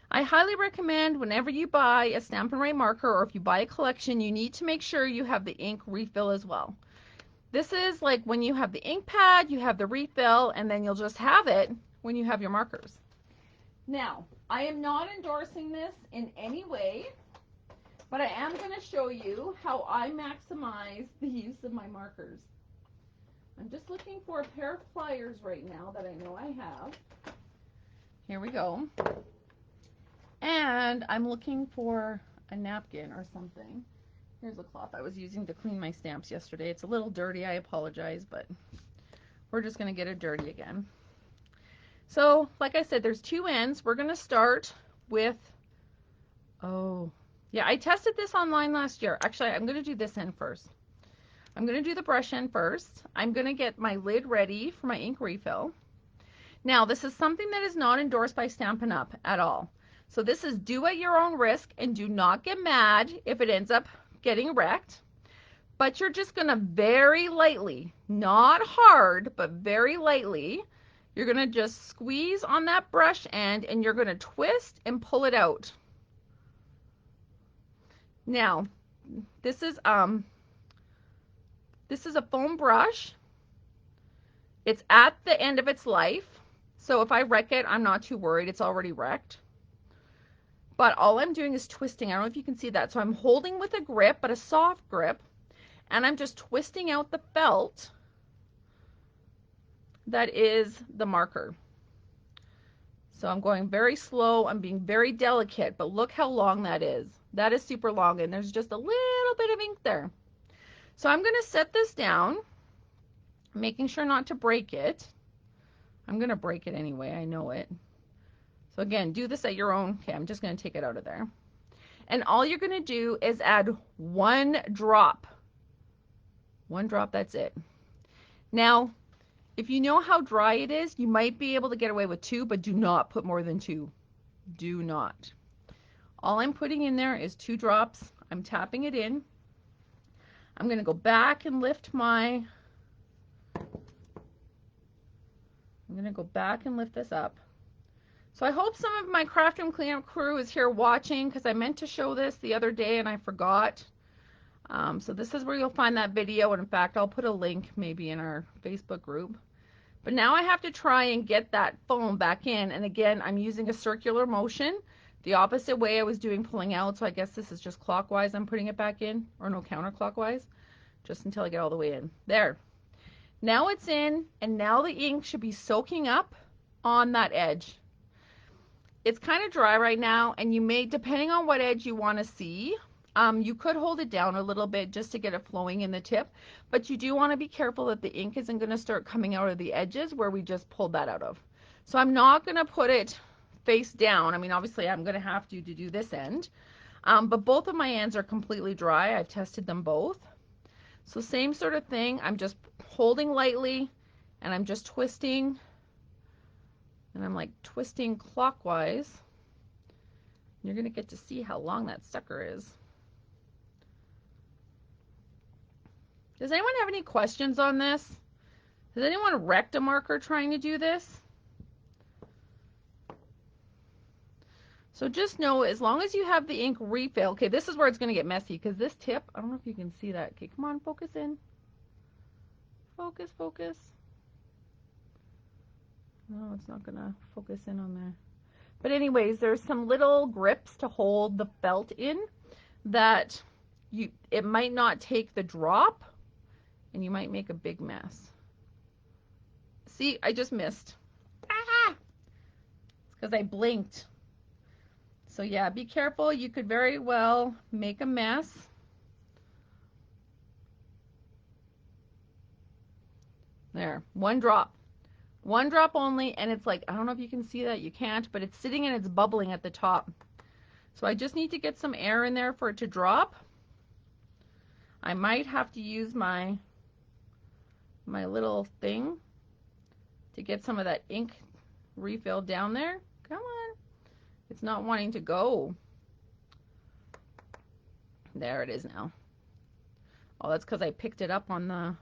I highly recommend whenever you buy a Stampin' Write marker or if you buy a collection, you need to make sure you have the ink refill as well. This is like when you have the ink pad, you have the refill, and then you'll just have it when you have your markers. Now, I am not endorsing this in any way, but I am going to show you how I maximize the use of my markers. I'm just looking for a pair of pliers right now that I know I have. Here we go. And I'm looking for a napkin or something. Here's a cloth I was using to clean my stamps yesterday. It's a little dirty, I apologize, but we're just going to get it dirty again. So, like I said, there's 2 ends. We're going to start with, oh, yeah, I tested this online last year. Actually, I'm going to do this end first. I'm going to do the brush end first. I'm going to get my lid ready for my ink refill. Now, this is something that is not endorsed by Stampin' Up! At all. So this is do at your own risk, and do not get mad if it ends up getting wrecked. But you're just going to very lightly, not hard, but very lightly, you're going to just squeeze on that brush end and you're going to twist and pull it out. Now, this is a foam brush. It's at the end of its life. So if I wreck it, I'm not too worried. It's already wrecked. But all I'm doing is twisting. I don't know if you can see that. So I'm holding with a grip, but a soft grip. And I'm just twisting out the felt that is the marker. So I'm going very slow. I'm being very delicate, but look how long that is. That is super long, and there's just a little bit of ink there. So I'm going to set this down, making sure not to break it. I'm going to break it anyway. I know it. So again, do this at your own. Okay, I'm just going to take it out of there. And all you're going to do is add 1 drop. 1 drop, that's it. Now, if you know how dry it is, you might be able to get away with 2, but do not put more than 2. Do not. All I'm putting in there is 2 drops. I'm tapping it in. I'm going to go back and lift my, I'm going to go back and lift this up. So I hope some of my craft room cleanup crew is here watching, because I meant to show this the other day and I forgot. So this is where you'll find that video, and in fact I'll put a link maybe in our Facebook group. But now I have to try and get that foam back in, and again I'm using a circular motion the opposite way I was doing pulling out, so I guess this is just clockwise I'm putting it back in, or no, counterclockwise, just until I get all the way in. There. Now it's in, and now the ink should be soaking up on that edge. It's kind of dry right now, and you may, depending on what edge you want to see, you could hold it down a little bit just to get it flowing in the tip, but you do want to be careful that the ink isn't going to start coming out of the edges where we just pulled that out of. So I'm not going to put it face down. I mean, obviously I'm going to have to do this end, but both of my ends are completely dry. I've tested them both. So same sort of thing. I'm just holding lightly, and I'm just twisting, and I'm like twisting clockwise. You're going to get to see how long that sucker is. Does anyone have any questions on this? Has anyone wrecked a marker trying to do this? So just know, as long as you have the ink refill, okay, this is where it's going to get messy, because this tip, I don't know if you can see that. Okay, come on, focus in. Focus, focus. No, it's not going to focus in on there. But anyways, there's some little grips to hold the felt in that it might not take the drop, and you might make a big mess. See, I just missed. Ah! It's because I blinked. So yeah, be careful. You could very well make a mess. There, one drop. One drop only, and it's like, I don't know if you can see that. You can't, but it's sitting and it's bubbling at the top. So I just need to get some air in there for it to drop. I might have to use my little thing to get some of that ink refilled down there. Come on. It's not wanting to go. There it is now. Oh, that's because I picked it up on the...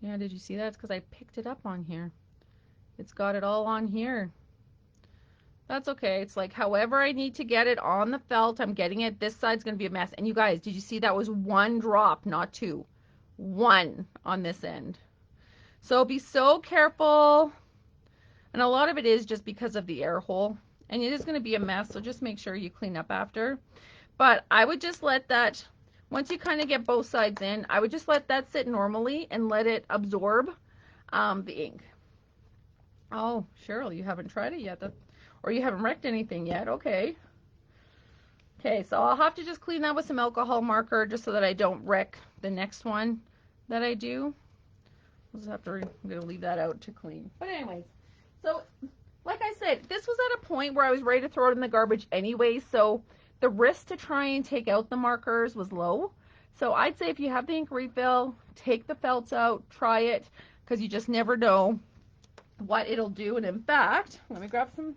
Yeah, did you see that? It's because I picked it up on here. It's got it all on here. That's okay. It's like however I need to get it on the felt, I'm getting it. This side's going to be a mess. And you guys, did you see that was one drop, not two? One on this end. So be so careful. And a lot of it is just because of the air hole. And it is going to be a mess, so just make sure you clean up after. But I would just let that, once you kind of get both sides in, I would just let that sit normally and let it absorb the ink. Oh, Cheryl, you haven't tried it yet, or you haven't wrecked anything yet. Okay. Okay, so I'll have to just clean that with some alcohol marker just so that I don't wreck the next one that I do. I'll just have to, I'm going to leave that out to clean. But anyways, so like I said, this was at a point where I was ready to throw it in the garbage anyway, so the risk to try and take out the markers was low. So I'd say if you have the ink refill, take the felts out, try it, because you just never know what it'll do. And in fact, let me grab some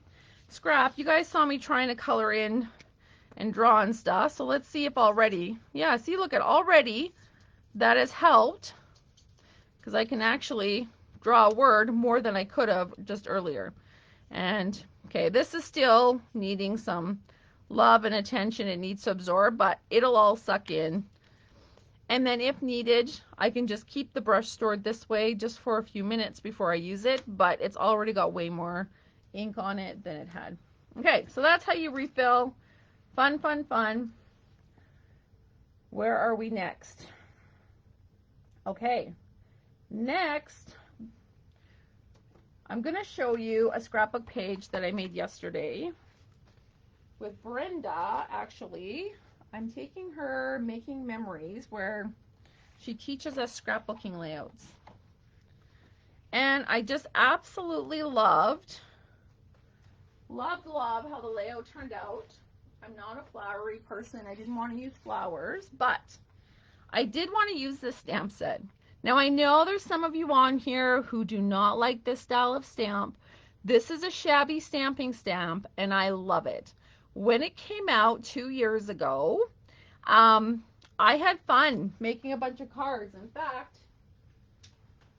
scrap. You guys saw me trying to color in and draw and stuff, so let's see if already, yeah, see, look at already that has helped, because I can actually draw a word more than I could have just earlier. And okay, this is still needing some love and attention. It needs to absorb, but it'll all suck in. And then if needed, I can just keep the brush stored this way just for a few minutes before I use it, but it's already got way more ink on it than it had. Okay, so that's how you refill. Fun, fun, fun. Where are we next? Okay, next, I'm going to show you a scrapbook page that I made yesterday with Brenda. Actually, I'm taking her Making Memories, where she teaches us scrapbooking layouts. And I just absolutely loved how the layout turned out. I'm not a flowery person. I didn't want to use flowers, but I did want to use this stamp set. Now I know there's some of you on here who do not like this style of stamp. This is a shabby stamping stamp, and I love it. When it came out 2 years ago, I had fun making a bunch of cards. In fact,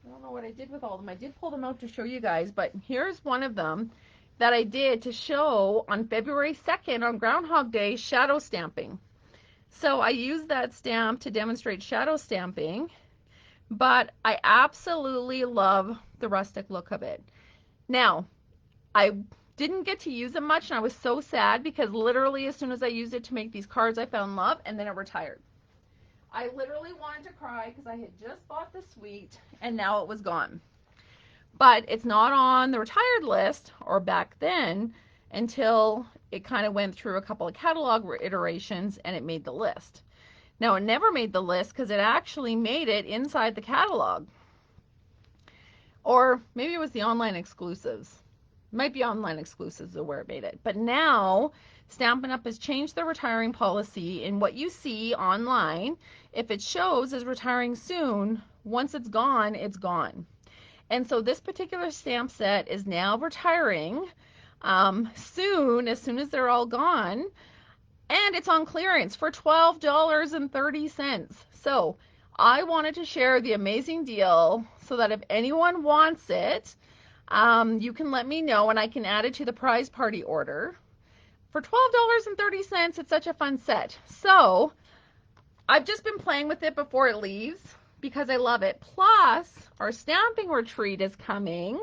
I don't know what I did with all of them. I did pull them out to show you guys, but here's one of them that I did to show on February 2nd on Groundhog Day, shadow stamping. So I used that stamp to demonstrate shadow stamping, but I absolutely love the rustic look of it. Now, didn't get to use it much, and I was so sad because literally as soon as I used it to make these cards, I found love, and then it retired. I literally wanted to cry because I had just bought the suite, and now it was gone. But it's not on the retired list, or back then, until it kind of went through a couple of catalog iterations and it made the list. Now, it never made the list because it actually made it inside the catalog. Or maybe it was the online exclusives. It might be online exclusives where it made it. But now, Stampin' Up! Has changed their retiring policy, and what you see online, if it shows as retiring soon, once it's gone, it's gone. And so this particular stamp set is now retiring soon, as soon as they're all gone, and it's on clearance for $12.30. So I wanted to share the amazing deal so that if anyone wants it, you can let me know and I can add it to the prize party order. For $12.30, it's such a fun set. So I've just been playing with it before it leaves because I love it. Plus, our stamping retreat is coming,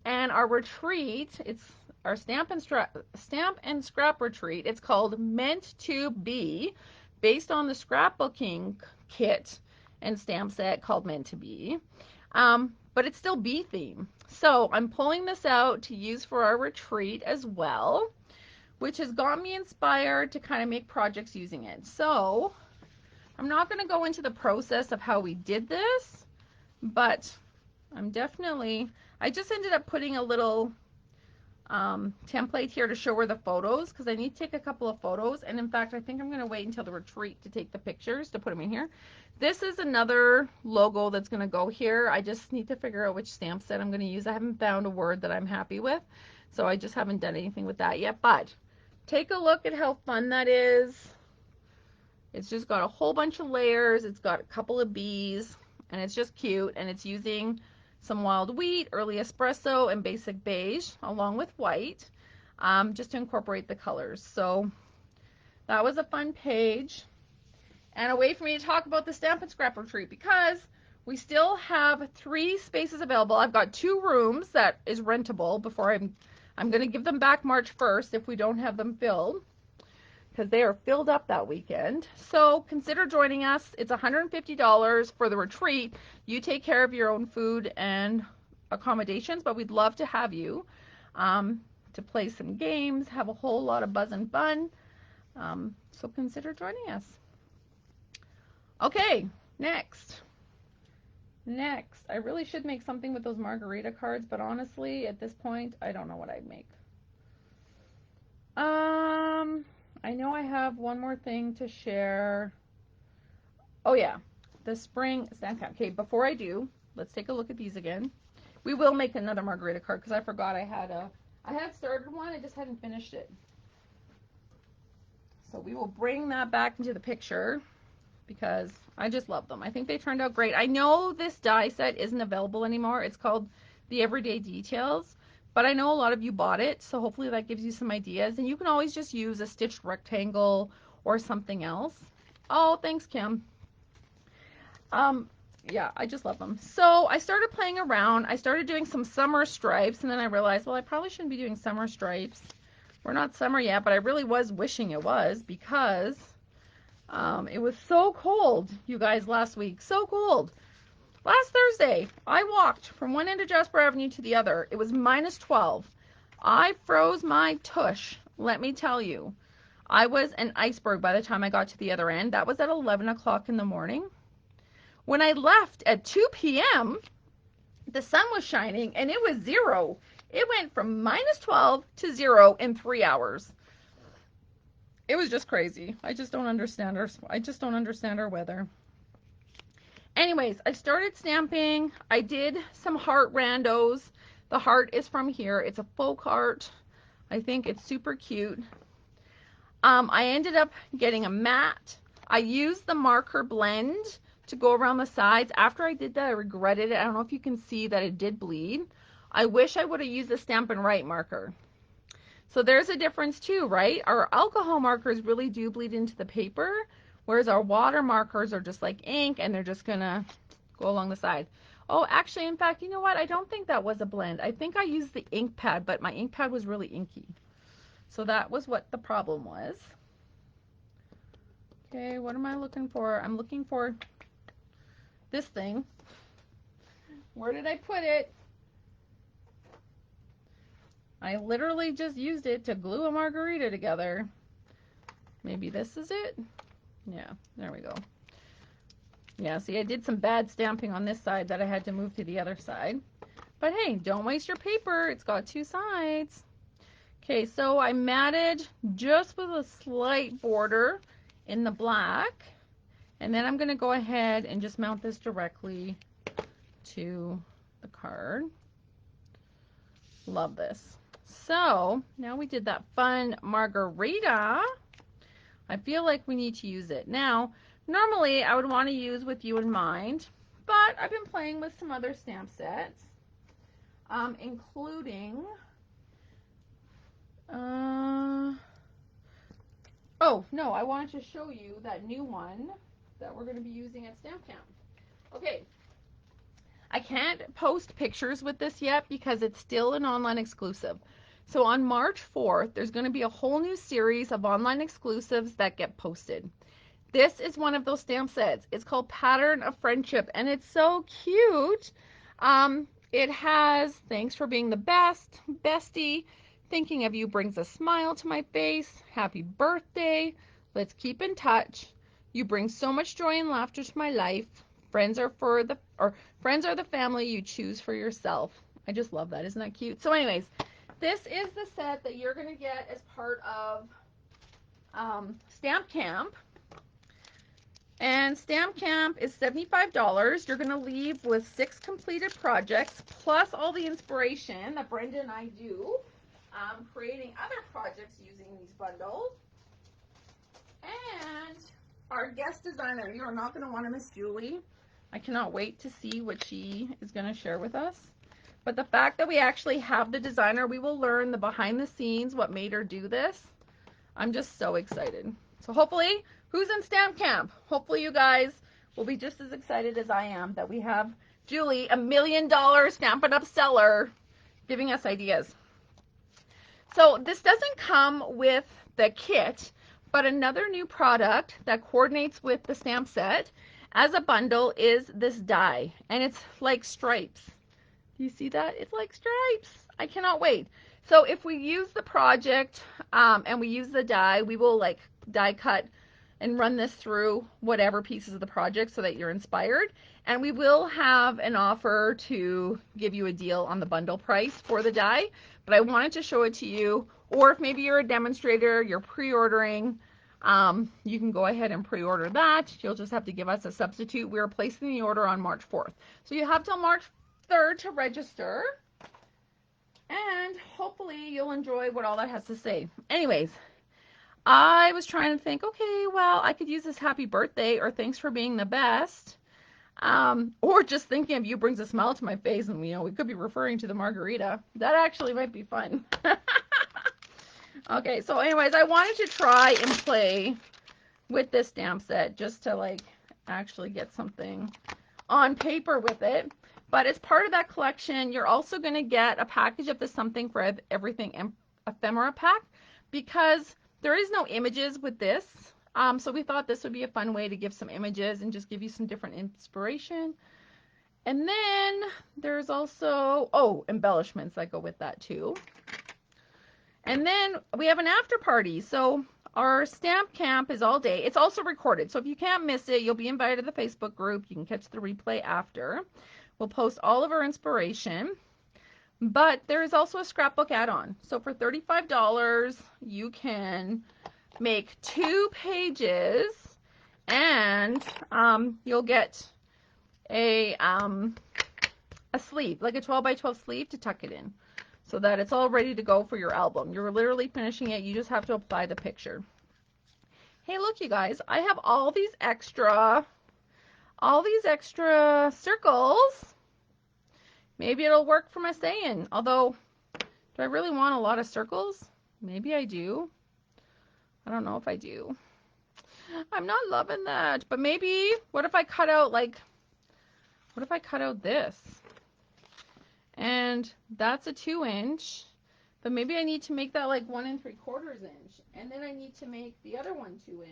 and our retreat, it's our stamp and scrap retreat. It's called Meant to Be, based on the scrapbooking kit and stamp set called Meant to Be. But it's still bee theme. So I'm pulling this out to use for our retreat as well, which has got me inspired to kind of make projects using it. So I'm not going to go into the process of how we did this, but I just ended up putting a little template here to show her the photos because I need to take a couple of photos. And in fact, I think I'm going to wait until the retreat to take the pictures to put them in here. This is another logo that's going to go here. I just need to figure out which stamp set I'm going to use. I haven't found a word that I'm happy with, so I just haven't done anything with that yet. But take a look at how fun that is. It's just got a whole bunch of layers. It's got a couple of bees, and it's just cute. And it's using some wild wheat, early espresso, and basic beige, along with white, just to incorporate the colors. So that was a fun page. And a way for me to talk about the Stamp and Scrap Retreat, because we still have 3 spaces available. I've got 2 rooms that is rentable before I'm going to give them back March 1st if we don't have them filled, because they are filled up that weekend. So consider joining us. It's $150 for the retreat. You take care of your own food and accommodations, but we'd love to have you to play some games, have a whole lot of buzz and fun. So consider joining us. Okay, next. I really should make something with those Margarita cards, but honestly, at this point, I don't know what I'd make. I know I have one more thing to share. Oh yeah, the spring stamp cap. Okay, before I do, let's take a look at these again. We will make another Margarita card because I forgot I had started one, I just hadn't finished it. So we will bring that back into the picture because I just love them. I think they turned out great. I know this die set isn't available anymore. It's called the Everyday Details. But I know a lot of you bought it, so hopefully that gives you some ideas. And you can always just use a stitched rectangle or something else. Oh, thanks, Kim. Yeah, I just love them. So I started playing around. I started doing some summer stripes, and then I realized, well, I probably shouldn't be doing summer stripes. We're not summer yet, but I really was wishing it was because it was so cold, you guys, last week. So cold. Last Thursday, I walked from one end of Jasper Avenue to the other. It was -12. I froze my tush, let me tell you. I was an iceberg by the time I got to the other end. That was at 11 o'clock in the morning. When I left at 2 p.m., the sun was shining and it was 0. It went from -12 to 0 in 3 hours. It was just crazy. I just don't understand our weather. Anyways, I started stamping. I did some heart randos. The heart is from here. It's a folk heart. I think it's super cute. I ended up getting a mat. I used the marker blend to go around the sides. After I did that, I regretted it. I don't know if you can see that it did bleed. I wish I would have used a Stampin' Write marker. So there's a difference too, right? Our alcohol markers really do bleed into the paper, whereas our water markers are just like ink and they're just gonna go along the side. Oh, actually, in fact, you know what? I don't think that was a blend. I think I used the ink pad, but my ink pad was really inky. So that was what the problem was. Okay, what am I looking for? I'm looking for this thing. Where did I put it? I literally just used it to glue a margarita together. Maybe this is it? Yeah, there we go. Yeah, see, I did some bad stamping on this side that I had to move to the other side. But hey, don't waste your paper. It's got two sides. Okay, so I matted just with a slight border in the black. And then I'm going to go ahead and just mount this directly to the card. Love this. So now we did that fun margarita. I feel like we need to use it. Now, normally I would want to use With You in Mind, but I've been playing with some other stamp sets, including, oh, no, I wanted to show you that new one that we're going to be using at Stamp Camp. Okay, I can't post pictures with this yet because it's still an online exclusive. So on March 4th, there's going to be a whole new series of online exclusives that get posted. This is one of those stamp sets. It's called Pattern of Friendship, and it's so cute. It has, thanks for being the best, bestie. Thinking of you brings a smile to my face. Happy birthday. Let's keep in touch. You bring so much joy and laughter to my life. Friends are the family you choose for yourself. I just love that. Isn't that cute? So anyways, this is the set that you're going to get as part of Stamp Camp. And Stamp Camp is $75. You're going to leave with 6 completed projects, plus all the inspiration that Brenda and I do, creating other projects using these bundles. And our guest designer, you are not going to want to miss Julie. I cannot wait to see what she is going to share with us. But the fact that we actually have the designer, we will learn the behind the scenes, what made her do this. I'm just so excited. So hopefully, who's in Stamp Camp? Hopefully you guys will be just as excited as I am that we have Julie, $1 million Stampin' Up! Seller, giving us ideas. So this doesn't come with the kit, but another new product that coordinates with the stamp set as a bundle is this die, and it's like stripes. Do you see that? It's like stripes. I cannot wait. So if we use the project and we use the die, we will like die cut and run this through whatever pieces of the project so that you're inspired. And we will have an offer to give you a deal on the bundle price for the die. But I wanted to show it to you, or if maybe you're a demonstrator, you're pre-ordering, you can go ahead and pre-order that. You'll just have to give us a substitute. We are placing the order on March 4th. So you have till March 3rd to register, and hopefully you'll enjoy what all that has to say. Anyways, I was trying to think, okay, well, I could use this happy birthday or thanks for being the best, or just thinking of you brings a smile to my face, and you know, we could be referring to the margarita. That actually might be fun. Okay, so anyways, I wanted to try and play with this stamp set just to like actually get something on paper with it. But as part of that collection, you're also going to get a package of the Something for Everything ephemera pack, because there is no images with this. So we thought this would be a fun way to give some images and just give you some different inspiration. And then there's also, oh, embellishments that go with that too. And then we have an after party. So our Stamp Camp is all day. It's also recorded. So if you can't miss it, you'll be invited to the Facebook group. You can catch the replay after. We'll post all of our inspiration. But there is also a scrapbook add-on. So for $35, you can make 2 pages, and you'll get a sleeve, like a 12 by 12 sleeve to tuck it in, so that it's all ready to go for your album. You're literally finishing it. You just have to apply the picture. Hey, look, you guys, I have all these extra circles. Maybe it'll work for my saying. Although, do I really want a lot of circles? Maybe I do. I don't know if I do. I'm not loving that. But maybe, what if I cut out like What if I cut out this? And that's a 2-inch, but maybe I need to make that like 1 3/4 inch, and then I need to make the other one 2-inch.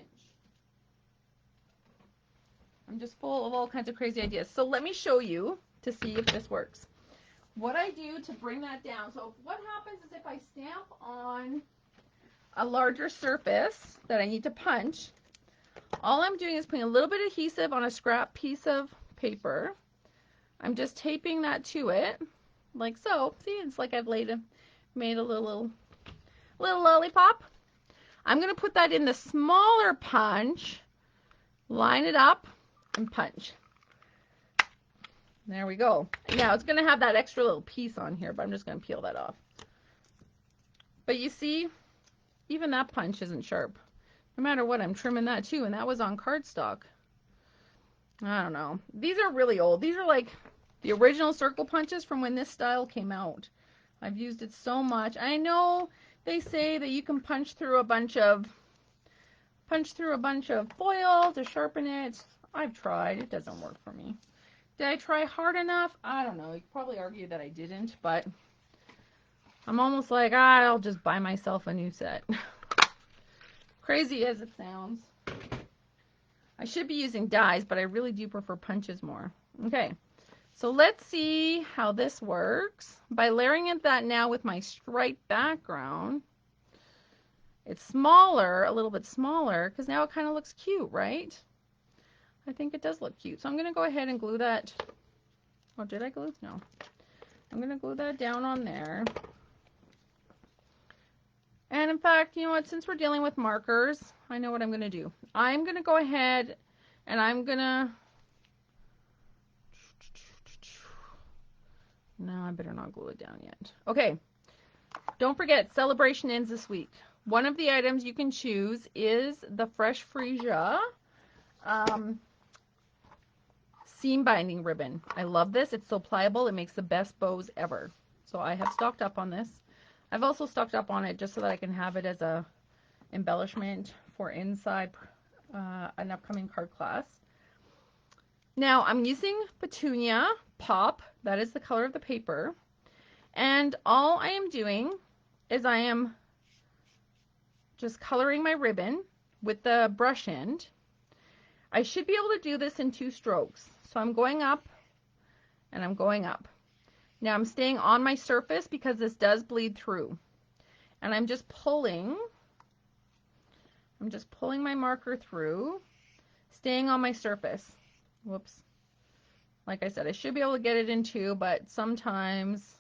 I'm just full of all kinds of crazy ideas. So let me show you to see if this works. What I do to bring that down, so what happens is if I stamp on a larger surface that I need to punch, all I'm doing is putting a little bit of adhesive on a scrap piece of paper. I'm just taping that to it, like so. See, it's like I've made a little lollipop. I'm going to put that in the smaller punch, line it up, and punch. There we go. Now it's going to have that extra little piece on here, but I'm just going to peel that off. But you see, even that punch isn't sharp. No matter what, I'm trimming that too, and that was on cardstock. I don't know. These are really old. These are like the original circle punches from when this style came out. I've used it so much. I know they say that you can punch through a bunch of foil to sharpen it. I've tried. It doesn't work for me. Did I try hard enough? I don't know. You could probably argue that I didn't, but I'm almost like, I'll just buy myself a new set. Crazy as it sounds. I should be using dies, but I really do prefer punches more. Okay, so let's see how this works. By layering that now with my striped background, it's smaller, a little bit smaller, because now it kind of looks cute, right? I think it does look cute. So I'm going to go ahead and glue that. Oh, did I glue? No. I'm going to glue that down on there. And in fact, you know what? Since we're dealing with markers, I know what I'm going to do. I'm going to go ahead and I'm going to... No, I better not glue it down yet. Okay. Don't forget, celebration ends this week. One of the items you can choose is the Fresh Freesia seam binding ribbon. I love this. It's so pliable. It makes the best bows ever. So I have stocked up on this. I've also stocked up on it just so that I can have it as a embellishment for inside an upcoming card class. Now I'm using Petunia Pop. That is the color of the paper. And all I am doing is I am just coloring my ribbon with the brush end. I should be able to do this in 2 strokes. So I'm going up and I'm going up. Now I'm staying on my surface because this does bleed through. And I'm just pulling my marker through, staying on my surface. Whoops. Like I said, I should be able to get it in 2, but sometimes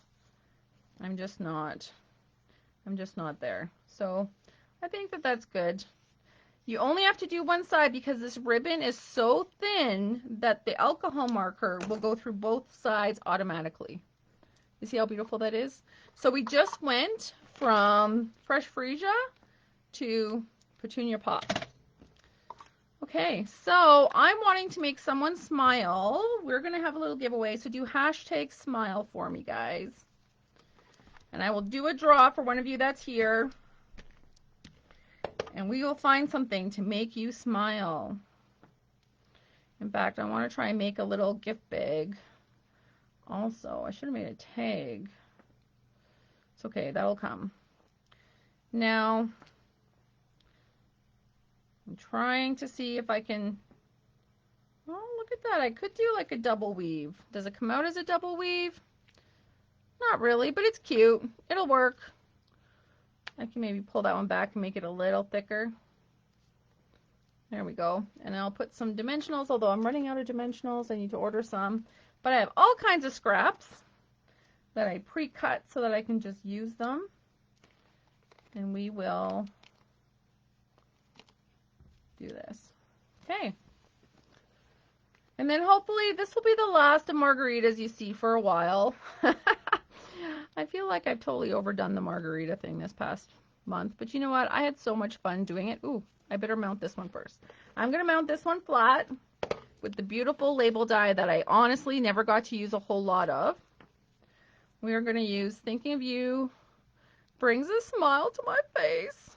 I'm just not there. So I think that that's good. You only have to do one side because this ribbon is so thin that the alcohol marker will go through both sides automatically. You see how beautiful that is? So we just went from Fresh Freesia to Petunia Pop. Okay, so I'm wanting to make someone smile. We're going to have a little giveaway, so do hashtag smile for me, guys. And I will do a draw for one of you that's here. And we will find something to make you smile. In fact, I want to try and make a little gift bag. Also, I should have made a tag. It's okay, that'll come. Now, I'm trying to see if I can... Oh, look at that. I could do like a double weave. Does it come out as a double weave? Not really, but it's cute. It'll work. I can maybe pull that one back and make it a little thicker. There we go. And I'll put some dimensionals, although I'm running out of dimensionals. I need to order some. But I have all kinds of scraps that I pre-cut so that I can just use them. And we will do this. Okay. And then hopefully this will be the last of margaritas you see for a while. I feel like I've totally overdone the margarita thing this past month. But you know what? I had so much fun doing it. Ooh, I better mount this one first. I'm going to mount this one flat with the beautiful label die that I honestly never got to use a whole lot of. We are going to use Thinking of You Brings a Smile to My Face.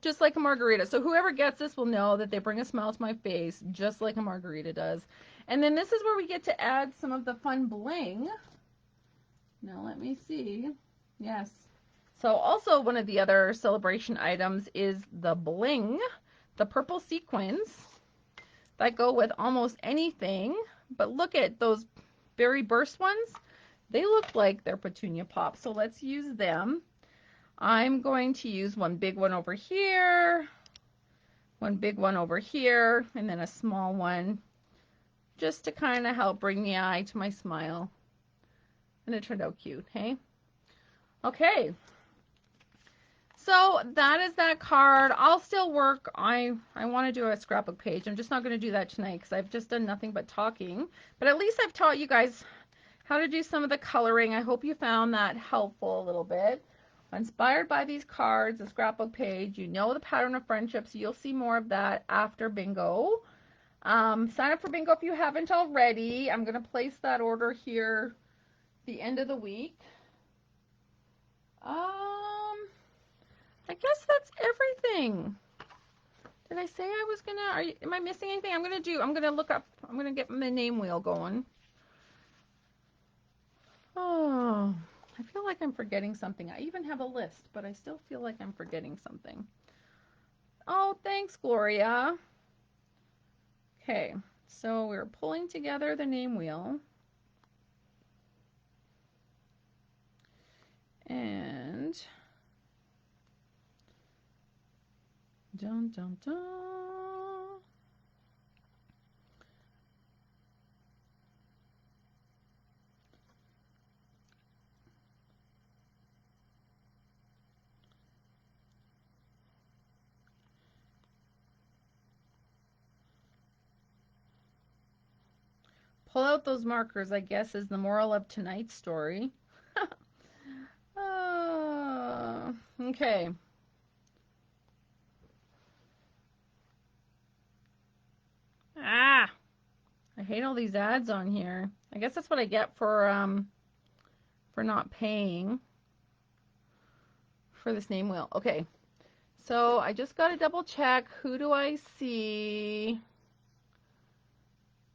Just like a margarita. So whoever gets this will know that they bring a smile to my face just like a margarita does. And then this is where we get to add some of the fun bling. Now let me see. Yes. So also one of the other celebration items is the bling, the purple sequins that go with almost anything. But look at those berry burst ones. They look like they're petunia pops, so let's use them. I'm going to use one big one over here, one big one over here, and then a small one just to kind of help bring the eye to my smile. And it turned out cute, hey? Okay. So that is that card. I'll still work. I want to do a scrapbook page. I'm just not going to do that tonight because I've just done nothing but talking. But at least I've taught you guys how to do some of the coloring. I hope you found that helpful a little bit. Inspired by these cards, the scrapbook page, you know the pattern of friendship, so you'll see more of that after bingo. Sign up for bingo if you haven't already. I'm going to place that order here the end of the week. I guess that's everything. Did I say I was gonna, am I missing anything? I'm gonna look up, I'm gonna get the name wheel going. Oh, I feel like I'm forgetting something. I even have a list, but I still feel like I'm forgetting something. Oh, thanks, Gloria. Okay, so we're pulling together the name wheel. And dun dun dun. Pull out those markers, I guess, is the moral of tonight's story. Okay. Ah, I hate all these ads on here. I guess that's what I get for not paying for this name wheel. Okay. So I just got to double check. Who do I see?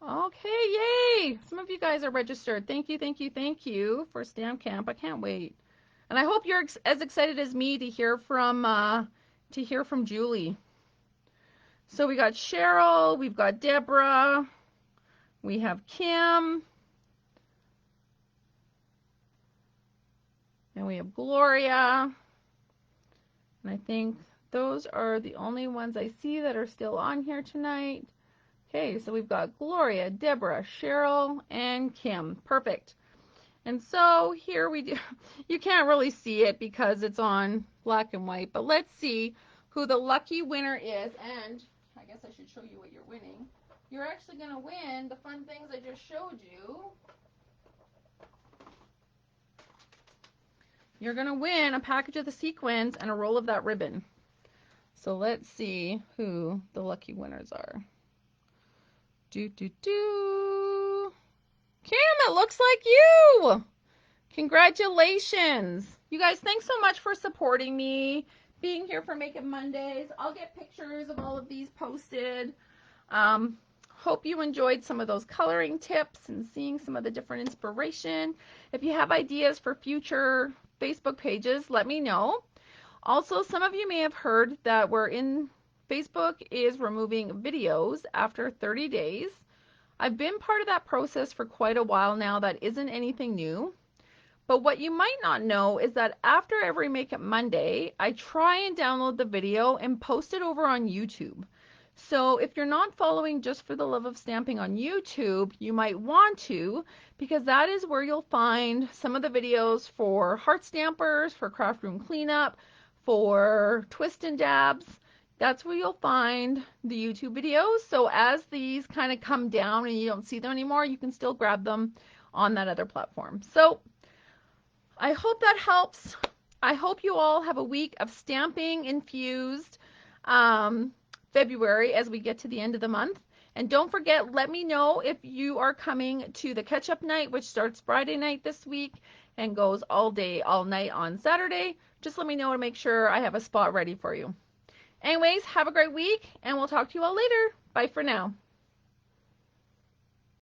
Okay, yay! Some of you guys are registered. Thank you, thank you, thank you for Stamp Camp. I can't wait. And I hope you're as excited as me to hear from Julie. So we got Cheryl, we've got Deborah, we have Kim, and we have Gloria. And I think those are the only ones I see that are still on here tonight. Okay, so we've got Gloria, Deborah, Cheryl, and Kim. Perfect. And so here we do. You can't really see it because it's on black and white, but let's see who the lucky winner is. And I guess I should show you what you're winning. You're actually going to win the fun things I just showed you. You're going to win a package of the sequins and a roll of that ribbon. So let's see who the lucky winners are. Kim, it looks like you. Congratulations. You guys, thanks so much for supporting me, being here for Make It Mondays. I'll get pictures of all of these posted. Hope you enjoyed some of those coloring tips and seeing some of the different inspiration. If you have ideas for future Facebook pages, let me know. Also, some of you may have heard that Facebook is removing videos after 30 days. I've been part of that process for quite a while now. That isn't anything new. But what you might not know is that after every Make It Monday, I try and download the video and post it over on YouTube. So if you're not following Just for the Love of Stamping on YouTube, you might want to, because that is where you'll find some of the videos for Heart Stampers, for Craft Room Cleanup, for Twist and Dabs. That's where you'll find the YouTube videos. So as these kind of come down and you don't see them anymore, you can still grab them on that other platform. So I hope that helps. I hope you all have a week of stamping infused February as we get to the end of the month. And don't forget, let me know if you are coming to the catch-up night, which starts Friday night this week and goes all day, all night on Saturday. Just let me know to make sure I have a spot ready for you. Anyways, have a great week, and we'll talk to you all later. Bye for now.